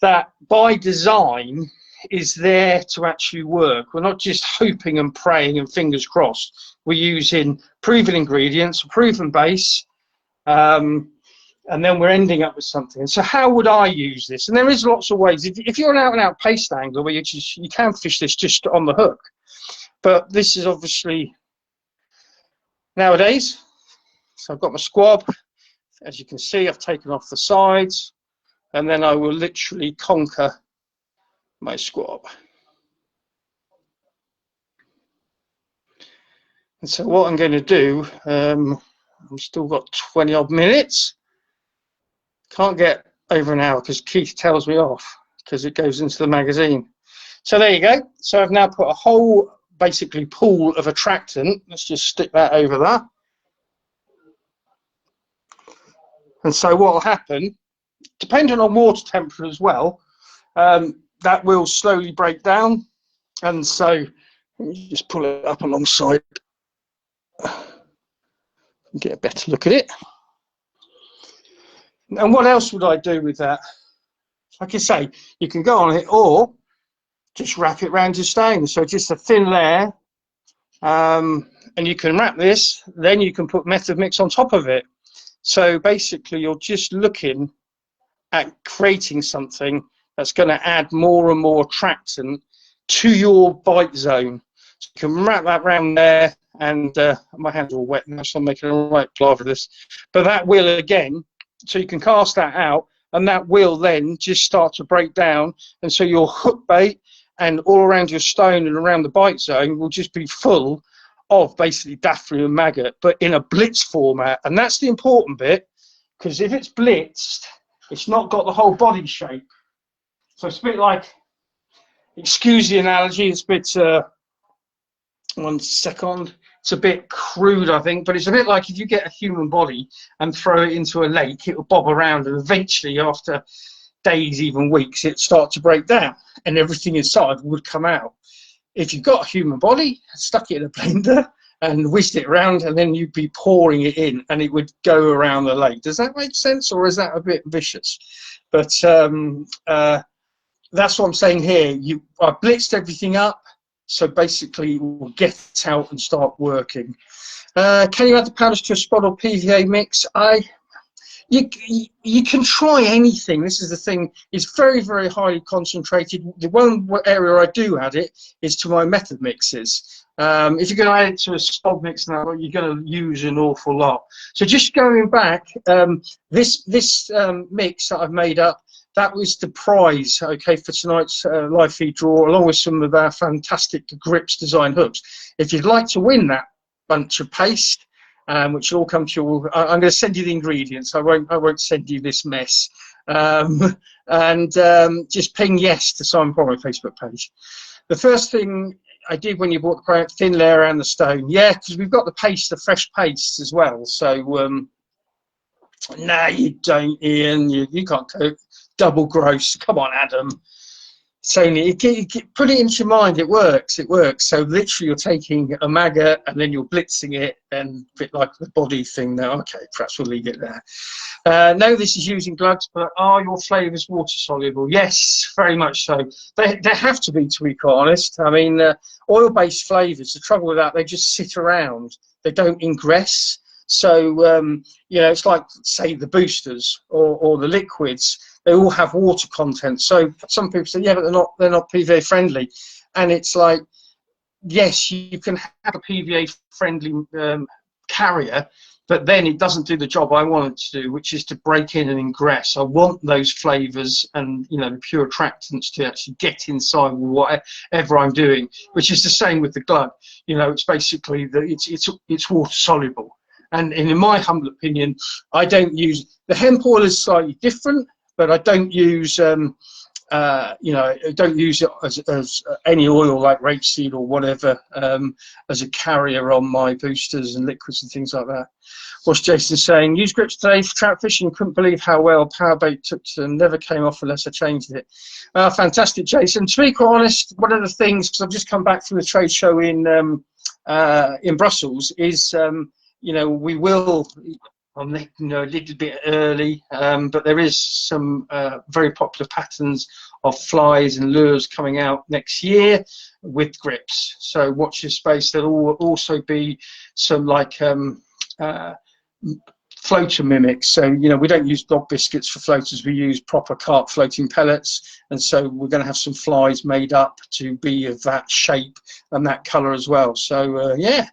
that by design is there to actually work. We're not just hoping and praying and fingers crossed. We're using proven ingredients, a proven base, and then we're ending up with something. So how would I use this? And there is lots of ways. If you're an out-and-out paste angler, where you can fish this just on the hook. But this is obviously nowadays. So I've got my squab. As you can see, I've taken off the sides, and then I will literally conquer my squab. And so what I'm going to do, I've still got 20 odd minutes. Can't get over an hour because Keith tells me off because it goes into the magazine. So there you go. So I've now put a whole basically pool of attractant. Let's just stick that over there. And so what will happen, depending on water temperature as well, that will slowly break down. And so let me just pull it up alongside and get a better look at it. And what else would I do with that? Like I say, you can go on it or just wrap it around your stain. So just a thin layer, and you can wrap this, then you can put method mix on top of it. So basically you're just looking at creating something that's going to add more and more attractant to your bite zone. So you can wrap that around there, and my hands are all wet now, so I'm making a right palaver of this. But that will again, so you can cast that out, and that will then just start to break down, and so your hook bait and all around your stone and around the bite zone will just be full of basically Daphnia and Maggot, but in a blitz format. And that's the important bit, because if it's blitzed, it's not got the whole body shape. So it's a bit like, excuse the analogy, it's a bit, 1 second, it's a bit crude, I think, but it's a bit like if you get a human body and throw it into a lake, it will bob around, and eventually, after days, even weeks, it start to break down, and everything inside would come out. If you've got a human body, stuck it in a blender and whisked it around, and then you'd be pouring it in, and it would go around the lake. Does that make sense, or is that a bit vicious? But that's what I'm saying here. I blitzed everything up, so basically we'll get out and start working. Can you add the powders to a spot or PVA mix? You can try anything. This is the thing. It's very, very highly concentrated. The one area I do add it is to my method mixes. If you're going to add it to a spod mix now, you're going to use an awful lot. So just going back, this mix that I've made up, that was the prize, okay, for tonight's live feed draw, along with some of our fantastic grips design hooks. If you'd like to win that bunch of paste, which will all come to you, I'm going to send you the ingredients. I won't send you this mess. Just ping yes to Simon Pomeroy Facebook page. The first thing I did when you bought the product, thin layer around the stone. Yeah, because we've got the paste, the fresh paste as well. So no, you don't, Ian. You can't cook. Double gross. Come on, Adam. So put it into your mind. It works. It works. So literally, you're taking a maggot and then you're blitzing it, and a bit like the body thing. Now, okay, perhaps we'll leave it there. No, this is using glugs, but are your flavours water soluble? Yes, very much so. They have to be quite honest. I mean, oil-based flavours. The trouble with that, they just sit around. They don't ingress. So you know, it's like, say, the boosters or the liquids. They all have water content. So some people say, yeah, but they're not PVA friendly. And it's like, yes, you can have a PVA friendly carrier, but then it doesn't do the job I want it to do, which is to break in and ingress. I want those flavors and, you know, the pure attractants to actually get inside whatever I'm doing, which is the same with the glug. You know, it's basically it's water soluble. And in my humble opinion, I don't use, the hemp oil is slightly different, but I don't use, you know, I don't use it as any oil like rapeseed or whatever as a carrier on my boosters and liquids and things like that. What's Jason saying? Use grips today for trout fishing. Couldn't believe how well power bait took to never came off unless I changed it. Fantastic, Jason. To be quite honest, one of the things, because I've just come back from the trade show in Brussels, is you know, we will. I'm a little bit early, but there is some very popular patterns of flies and lures coming out next year with grips. So watch your space. There'll also be some like floater mimics. So, you know, we don't use dog biscuits for floaters. We use proper carp floating pellets. And so we're going to have some flies made up to be of that shape and that colour as well. So, yeah.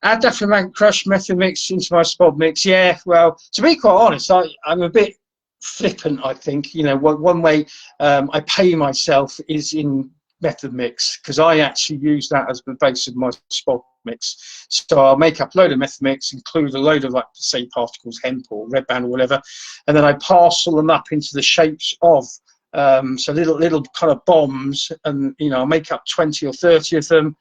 Add Daphnia Maggot Crush method mix into my spod mix. Yeah, well, to be quite honest, I'm a bit flippant, I think. You know, one way I pay myself is in method mix, because I actually use that as the base of my spod mix. So I'll make up a load of method mix, include a load of, like, say, particles, hemp or red band or whatever, and then I parcel them up into the shapes of so little kind of bombs, and, you know, I'll make up 20 or 30 of them,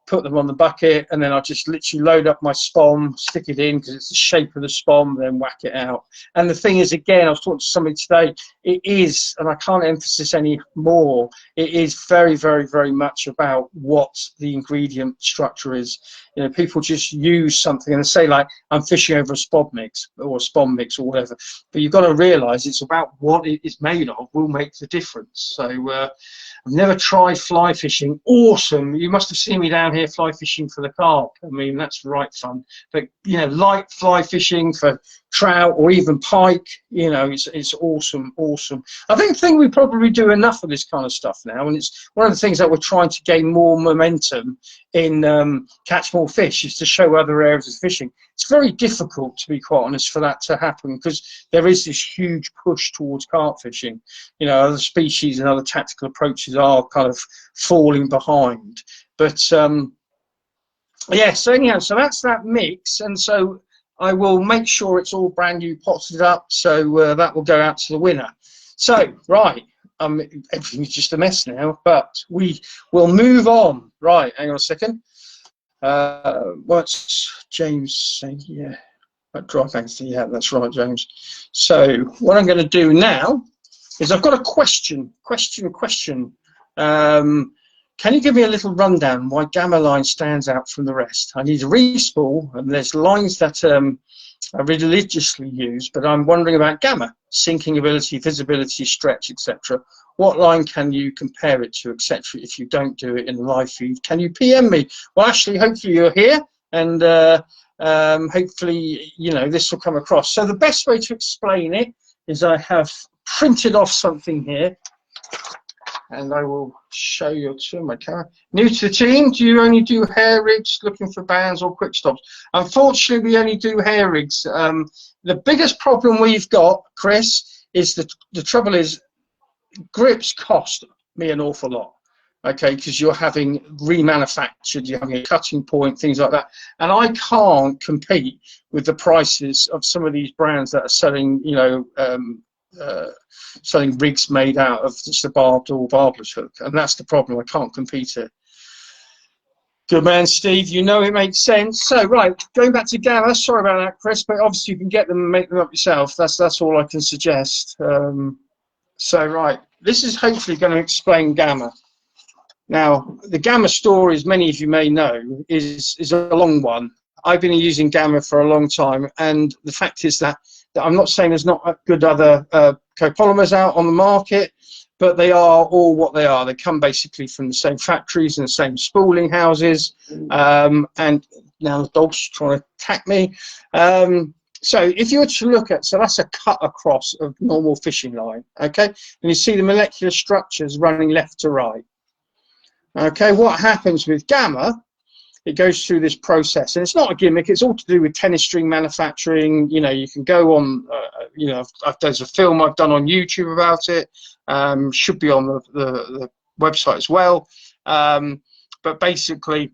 put them on the bucket, and then I'll just literally load up my spom, stick it in because it's the shape of the spom, then whack it out. And the thing is, again, I was talking to somebody today, it is, and I can't emphasize any more, it is very, very, very much about what the ingredient structure is. You know, people just use something and they say, like, I'm fishing over a spod mix or a spom mix or whatever, but you've got to realize it's about what it is made of will make the difference. So I've never tried fly fishing. Awesome. You must have seen me down here fly fishing for the carp. I mean, that's right fun. But, you know, light fly fishing for trout or even pike, you know, it's awesome, awesome. I think we probably do enough of this kind of stuff now, and it's one of the things that we're trying to gain more momentum in Catch More Fish, is to show other areas of fishing. It's very difficult, to be quite honest, for that to happen, because there is this huge push towards carp fishing. You know, other species and other tactical approaches are kind of falling behind. But yeah, so anyhow, so that's that mix, and so I will make sure it's all brand new potted up, so that will go out to the winner. So, right, everything's just a mess now, but we will move on. Right, hang on a second. What's James saying? Yeah, dry fancy. Yeah, that's right, James. So what I'm going to do now is I've got a question. Can you give me a little rundown why Gamma line stands out from the rest? I need a re-spool, and there's lines that I religiously use, but I'm wondering about Gamma, sinking ability, visibility, stretch, etc. What line can you compare it to, etc. if you don't do it in the live feed? Can you PM me? Well, Ashley, hopefully you're here, and hopefully, you know, this will come across. So the best way to explain it is I have printed off something here, and I will show you to my camera. New to the team, do you only do hair rigs, looking for bands or quick stops? Unfortunately, we only do hair rigs. The biggest problem we've got, Chris, is the trouble is grips cost me an awful lot. Okay, because you're having remanufactured, you're having a cutting point, things like that, and I can't compete with the prices of some of these brands that are selling, you know, selling rigs made out of just a barbed or barbless hook, and that's the problem. I can't compete it. Good man, Steve. You know it makes sense. So right, going back to Gamma. Sorry about that, Chris, but obviously you can get them and make them up yourself. That's all I can suggest. So right, this is hopefully going to explain Gamma. Now, the Gamma story, as many of you may know, is a long one. I've been using Gamma for a long time, and the fact is that I'm not saying there's not good other copolymers out on the market, but they are all what they are. They come basically from the same factories and the same spooling houses, and now the dog's trying to attack me. So if you were to look at, so that's a cut across of normal fishing line, okay? And you see the molecular structures running left to right. Okay, what happens with Gamma, it goes through this process, and it's not a gimmick, it's all to do with tennis string manufacturing. You know, you can go on, you know, there's a film I've done on YouTube about it, should be on the website as well. But basically,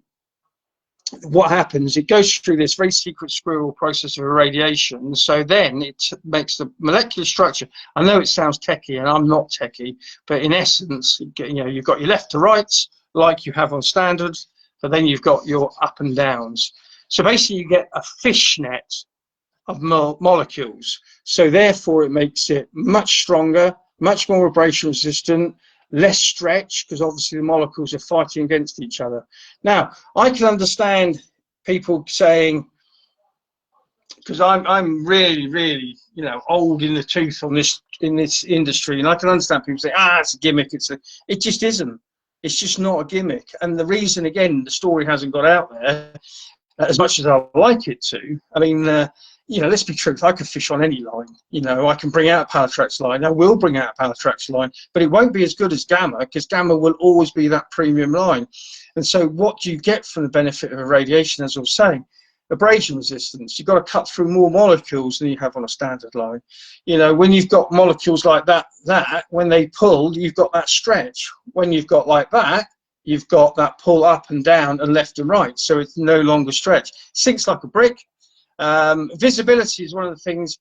what happens, it goes through this very secret squirrel process of irradiation, so then it makes the molecular structure. I know it sounds techie, and I'm not techie, but in essence, you know, you've got your left to rights, like you have on standard, but then you've got your up and downs. So basically you get a fishnet of molecules. So therefore it makes it much stronger, much more abrasion resistant, less stretch, because obviously the molecules are fighting against each other. Now, I can understand people saying, because I'm really, you know, old in the tooth on this, in this industry, and I can understand people say, it's a gimmick, it just isn't. It's just not a gimmick. And the reason, again, the story hasn't got out there as much as I'd like it to. I mean, you know, let's be truthful, I could fish on any line. You know, I can bring out a Pallatrax line. I will bring out a Pallatrax line, but it won't be as good as Gamma, because Gamma will always be that premium line. And so what do you get from the benefit of irradiation, as I was saying? Abrasion resistance. You've got to cut through more molecules than you have on a standard line. You know, when you've got molecules like that, when they pull, you've got that stretch. When you've got like that, you've got that pull up and down and left and right. So it's no longer stretch. Sinks like a brick. Visibility is one of the things,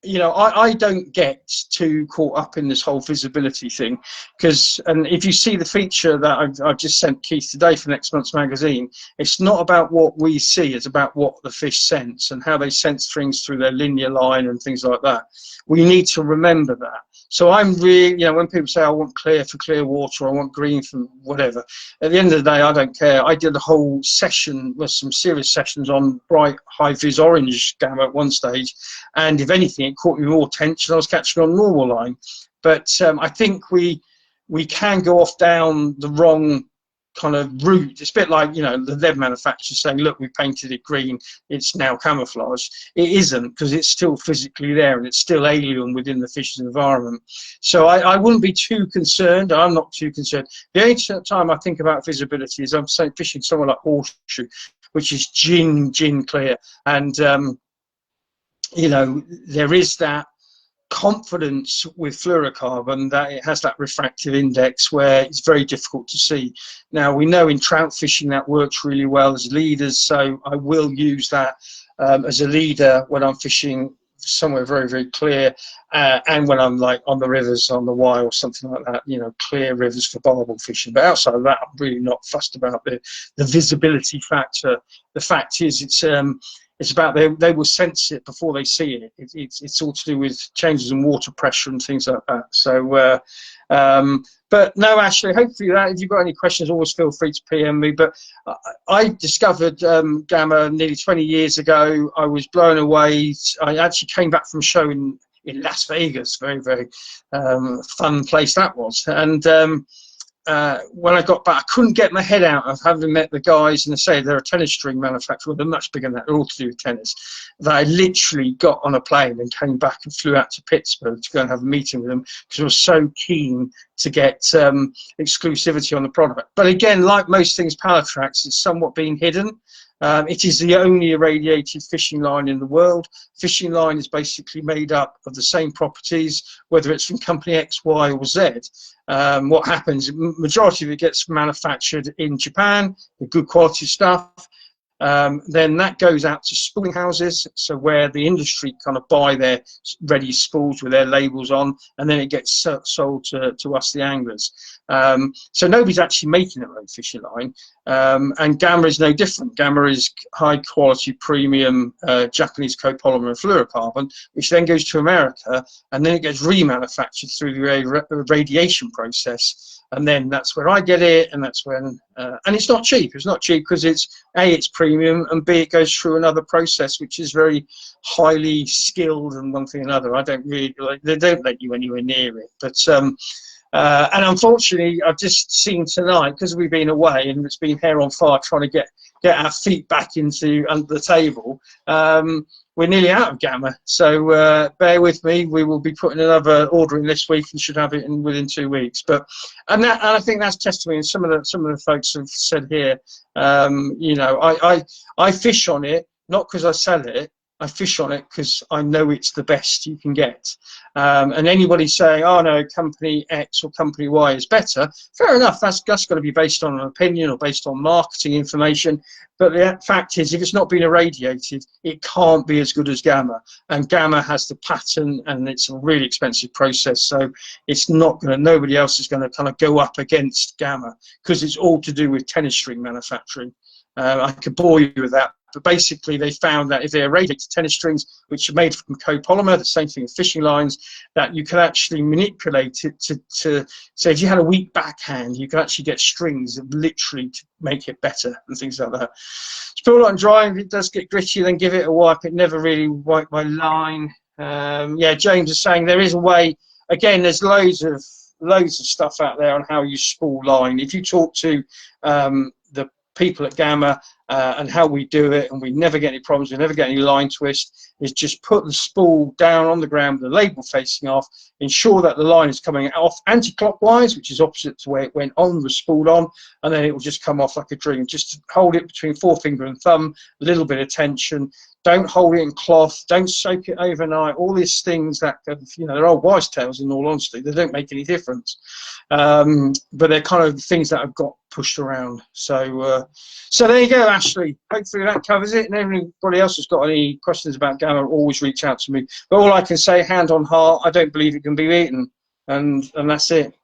you know, I don't get too caught up in this whole visibility thing, because, and if you see the feature that I've just sent Keith today for next month's magazine, it's not about what we see, it's about what the fish sense and how they sense things through their linear line and things like that. We need to remember that. So I'm really, you know, when people say I want clear for clear water, I want green for whatever, at the end of the day, I don't care. I did a whole session with some serious sessions on bright high vis orange Gamma at one stage, and if anything, it caught me more tension. I was catching on normal line. But I think we can go off down the wrong kind of route. It's a bit like, you know, the lead manufacturers saying, look, we painted it green, it's now camouflage. It isn't, because it's still physically there and it's still alien within the fish's environment. So I wouldn't be too concerned. I'm not too concerned. The only time I think about visibility is I'm fishing somewhere like Horseshoe, which is gin clear, and you know, there is that confidence with fluorocarbon that it has that refractive index where it's very difficult to see. Now, we know in trout fishing that works really well as leaders, so I will use that as a leader when I'm fishing somewhere very, very clear, and when I'm like on the rivers, on the Wye or something like that, you know, clear rivers for barbel fishing. But outside of that, I'm really not fussed about the visibility factor. The fact is, it's about they will sense it before they see it. It's all to do with changes in water pressure and things like that. So, but no, Ashley, hopefully that, if you've got any questions, always feel free to PM me. But I discovered Gamma nearly 20 years ago. I was blown away. I actually came back from a show in Las Vegas, very, very fun place that was. And when I got back, I couldn't get my head out of having met the guys, and they say they're a tennis string manufacturer. They're much bigger than that. They're all to do with tennis. That I literally got on a plane and came back and flew out to Pittsburgh to go and have a meeting with them, because I was so keen to get exclusivity on the product. But again, like most things Pallatrax, it's somewhat being hidden. It is the only irradiated fishing line in the world. Fishing line is basically made up of the same properties, whether it's from company X, Y, or Z. What happens, majority of it gets manufactured in Japan, the good quality stuff. Then that goes out to spooling houses, so where the industry kind of buy their ready spools with their labels on, and then it gets sold to us, the anglers. So nobody's actually making their own fishing line, and Gamma is no different. Gamma is high quality premium Japanese copolymer and fluorocarbon, which then goes to America, and then it gets remanufactured through the radiation process. And then that's where I get it, and that's when, and it's not cheap. It's not cheap because it's A, it's premium, and B, it goes through another process which is very highly skilled and one thing and another. I don't really like, they don't let you anywhere near it. But and unfortunately, I've just seen tonight, because we've been away and it's been hair on fire trying to get our feet back into under the table. We're nearly out of Gamma, so bear with me. We will be putting another order in this week and should have it in within 2 weeks. But and I think that's testimony. And some of the folks have said here, you know, I fish on it not because I sell it. I fish on it because I know it's the best you can get. And anybody saying, oh no, company X or company Y is better, fair enough, that's got to be based on an opinion or based on marketing information. But the fact is, if it's not been irradiated, it can't be as good as Gamma. And Gamma has the pattern, and it's a really expensive process. So it's not going to, nobody else is going to kind of go up against Gamma, because it's all to do with tennis string manufacturing. I could bore you with that. But basically, they found that if they irradiate tennis strings, which are made from copolymer, the same thing with fishing lines, that you can actually manipulate it to say, if you had a weak backhand, you can actually get strings literally to make it better and things like that. Spill on dry, if it does get gritty, then give it a wipe. It never really wiped my line. Yeah, James is saying there is a way. Again, there's loads of stuff out there on how you spool line. If you talk to the people at Gamma and how we do it, and we never get any problems, we never get any line twist, is just put the spool down on the ground with the label facing off, ensure that the line is coming off anti-clockwise, which is opposite to where it went on, was spooled on, and then it will just come off like a dream. Just hold it between forefinger and thumb, a little bit of tension. Don't hold it in cloth, don't soak it overnight, all these things that, you know, they're old wives' tales in all honesty, they don't make any difference. But they're kind of things that have got pushed around. So so there you go, Ashley. Hopefully that covers it, and anybody else has got any questions about Gamma, always reach out to me. But all I can say, hand on heart, I don't believe it can be beaten, and that's it.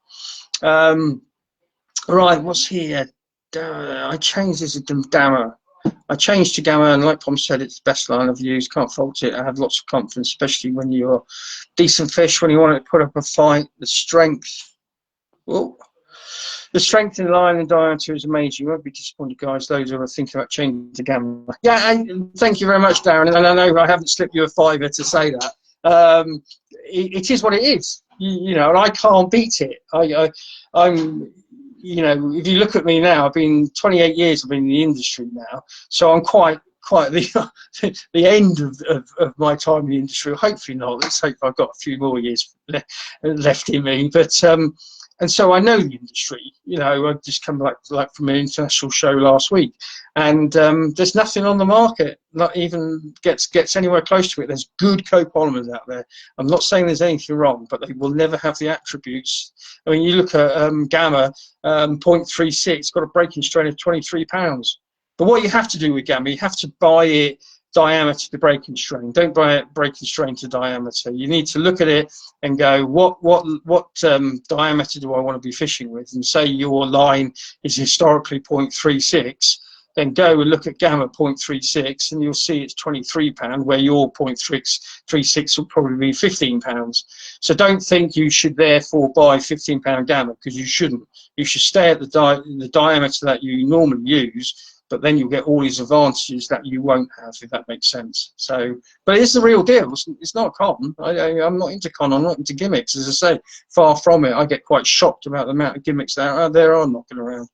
Right, what's here? I changed this to Gamma. I changed to Gamma, and like Pom said, it's the best line I've used. Can't fault it. I have lots of confidence, especially when you're decent fish, when you want to put up a fight. The strength, oh, the strength in line and diameter is amazing. You won't be disappointed, guys. Those who are thinking about changing to Gamma. Yeah, and thank you very much, Darren. And I know I haven't slipped you a fiver to say that. It is what it is. You know, and I can't beat it. I'm. You know, if you look at me now, I've been 28 years I've been in the industry now, so I'm quite the end of my time in the industry. Hopefully not. Let's hope I've got a few more years left in me. But and so I know the industry. You know, I've just come back like from an international show last week, and there's nothing on the market, not even gets anywhere close to it. There's good copolymers out there. I'm not saying there's anything wrong, but they will never have the attributes. I mean, you look at Gamma 0.36, got a breaking strain of 23 pounds. But what you have to do with Gamma, you have to buy it diameter to breaking strain. Don't buy it breaking strain to diameter. You need to look at it and go, what diameter do I want to be fishing with? And say your line is historically 0.36, then go and look at gamma 0.36, and you'll see it's 23 pound, where your 0.36 will probably be 15 pounds. So don't think you should therefore buy 15 pound gamma, because you shouldn't. You should stay at the diameter that you normally use, but then you'll get all these advantages that you won't have, if that makes sense. So, but it's the real deal. It's not con. I'm not into con. I'm not into gimmicks. As I say, far from it. I get quite shocked about the amount of gimmicks that there are knocking around.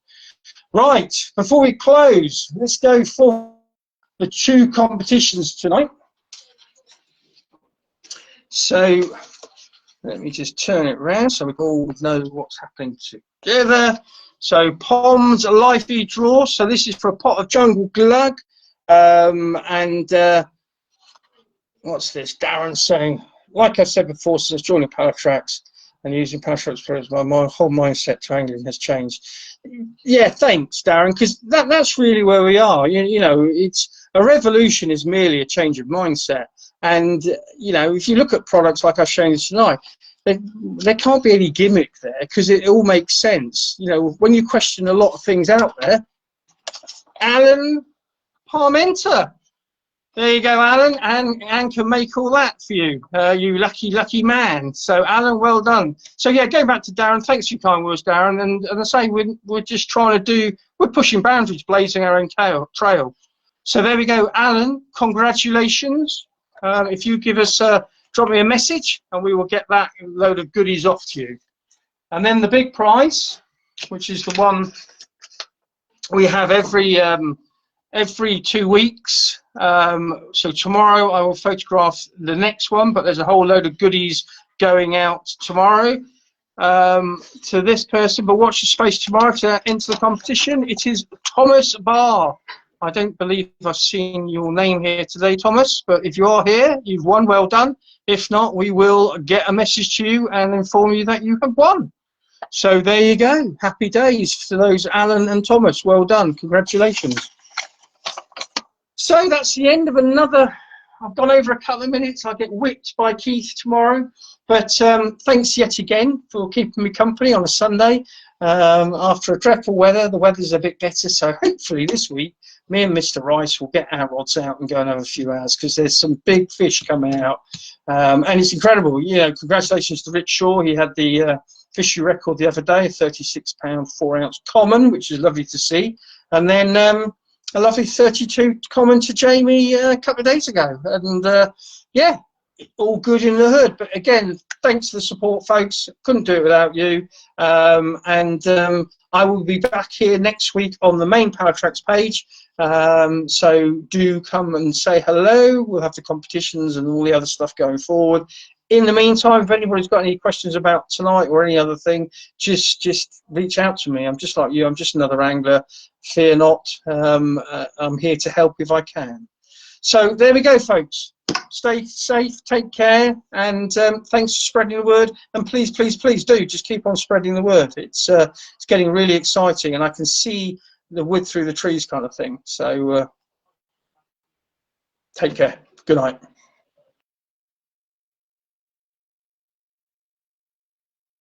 Right, before we close, let's go for the 2 competitions tonight. So let me just turn it around so we all know what's happening together. So Pom's live feed draw. So this is for a pot of Jungle Glug. What's this? Darren saying, like I said before, since joining Pallatrax and using Pallatrax players, my whole mindset to angling has changed. Yeah, thanks, Darren, because that's really where we are. You know, it's a revolution is merely a change of mindset. And you know, if you look at products like I've shown you tonight, there can't be any gimmick there, because it all makes sense. You know, when you question a lot of things out there. Alan Parmenter, there you go, Alan, and can make all that for you, you lucky man. So Alan, well done. So yeah, going back to Darren, thanks for your kind words, Darren. And I say we're just trying to we're pushing boundaries, blazing our own trail. So there we go, Alan, congratulations. If you give us drop me a message and we will get that load of goodies off to you. And then the big prize, which is the one we have every 2 weeks. So tomorrow I will photograph the next one, but there's a whole load of goodies going out tomorrow to this person. But watch the space tomorrow to enter the competition. It is Thomas Barr. I don't believe I've seen your name here today, Thomas, but if you are here, you've won, well done. If not, we will get a message to you and inform you that you have won. So there you go. Happy days to those Alan and Thomas. Well done. Congratulations. So that's the end of another. I've gone over a couple of minutes. I'll get whipped by Keith tomorrow. But thanks yet again for keeping me company on a Sunday. After a dreadful weather, the weather's a bit better. So hopefully this week, me and Mr. Rice will get our rods out and go and have a few hours, because there's some big fish coming out. And it's incredible. You know, congratulations to Rich Shaw. He had the fishery record the other day, a 36 pound 4 ounce common, which is lovely to see. And then a lovely 32 common to Jamie a couple of days ago. And yeah, all good in the hood. But again, thanks for the support, folks. Couldn't do it without you. I will be back here next week on the main Pallatrax page. So do come and say hello. We'll have the competitions and all the other stuff going forward. In the meantime, if anybody's got any questions about tonight or any other thing, just reach out to me. I'm just like you. I'm just another angler. Fear not. I'm here to help if I can. So there we go, folks. Stay safe, take care, and thanks for spreading the word. And please, please, please do just keep on spreading the word. It's getting really exciting, and I can see the wood through the trees kind of thing. So take care. Good night.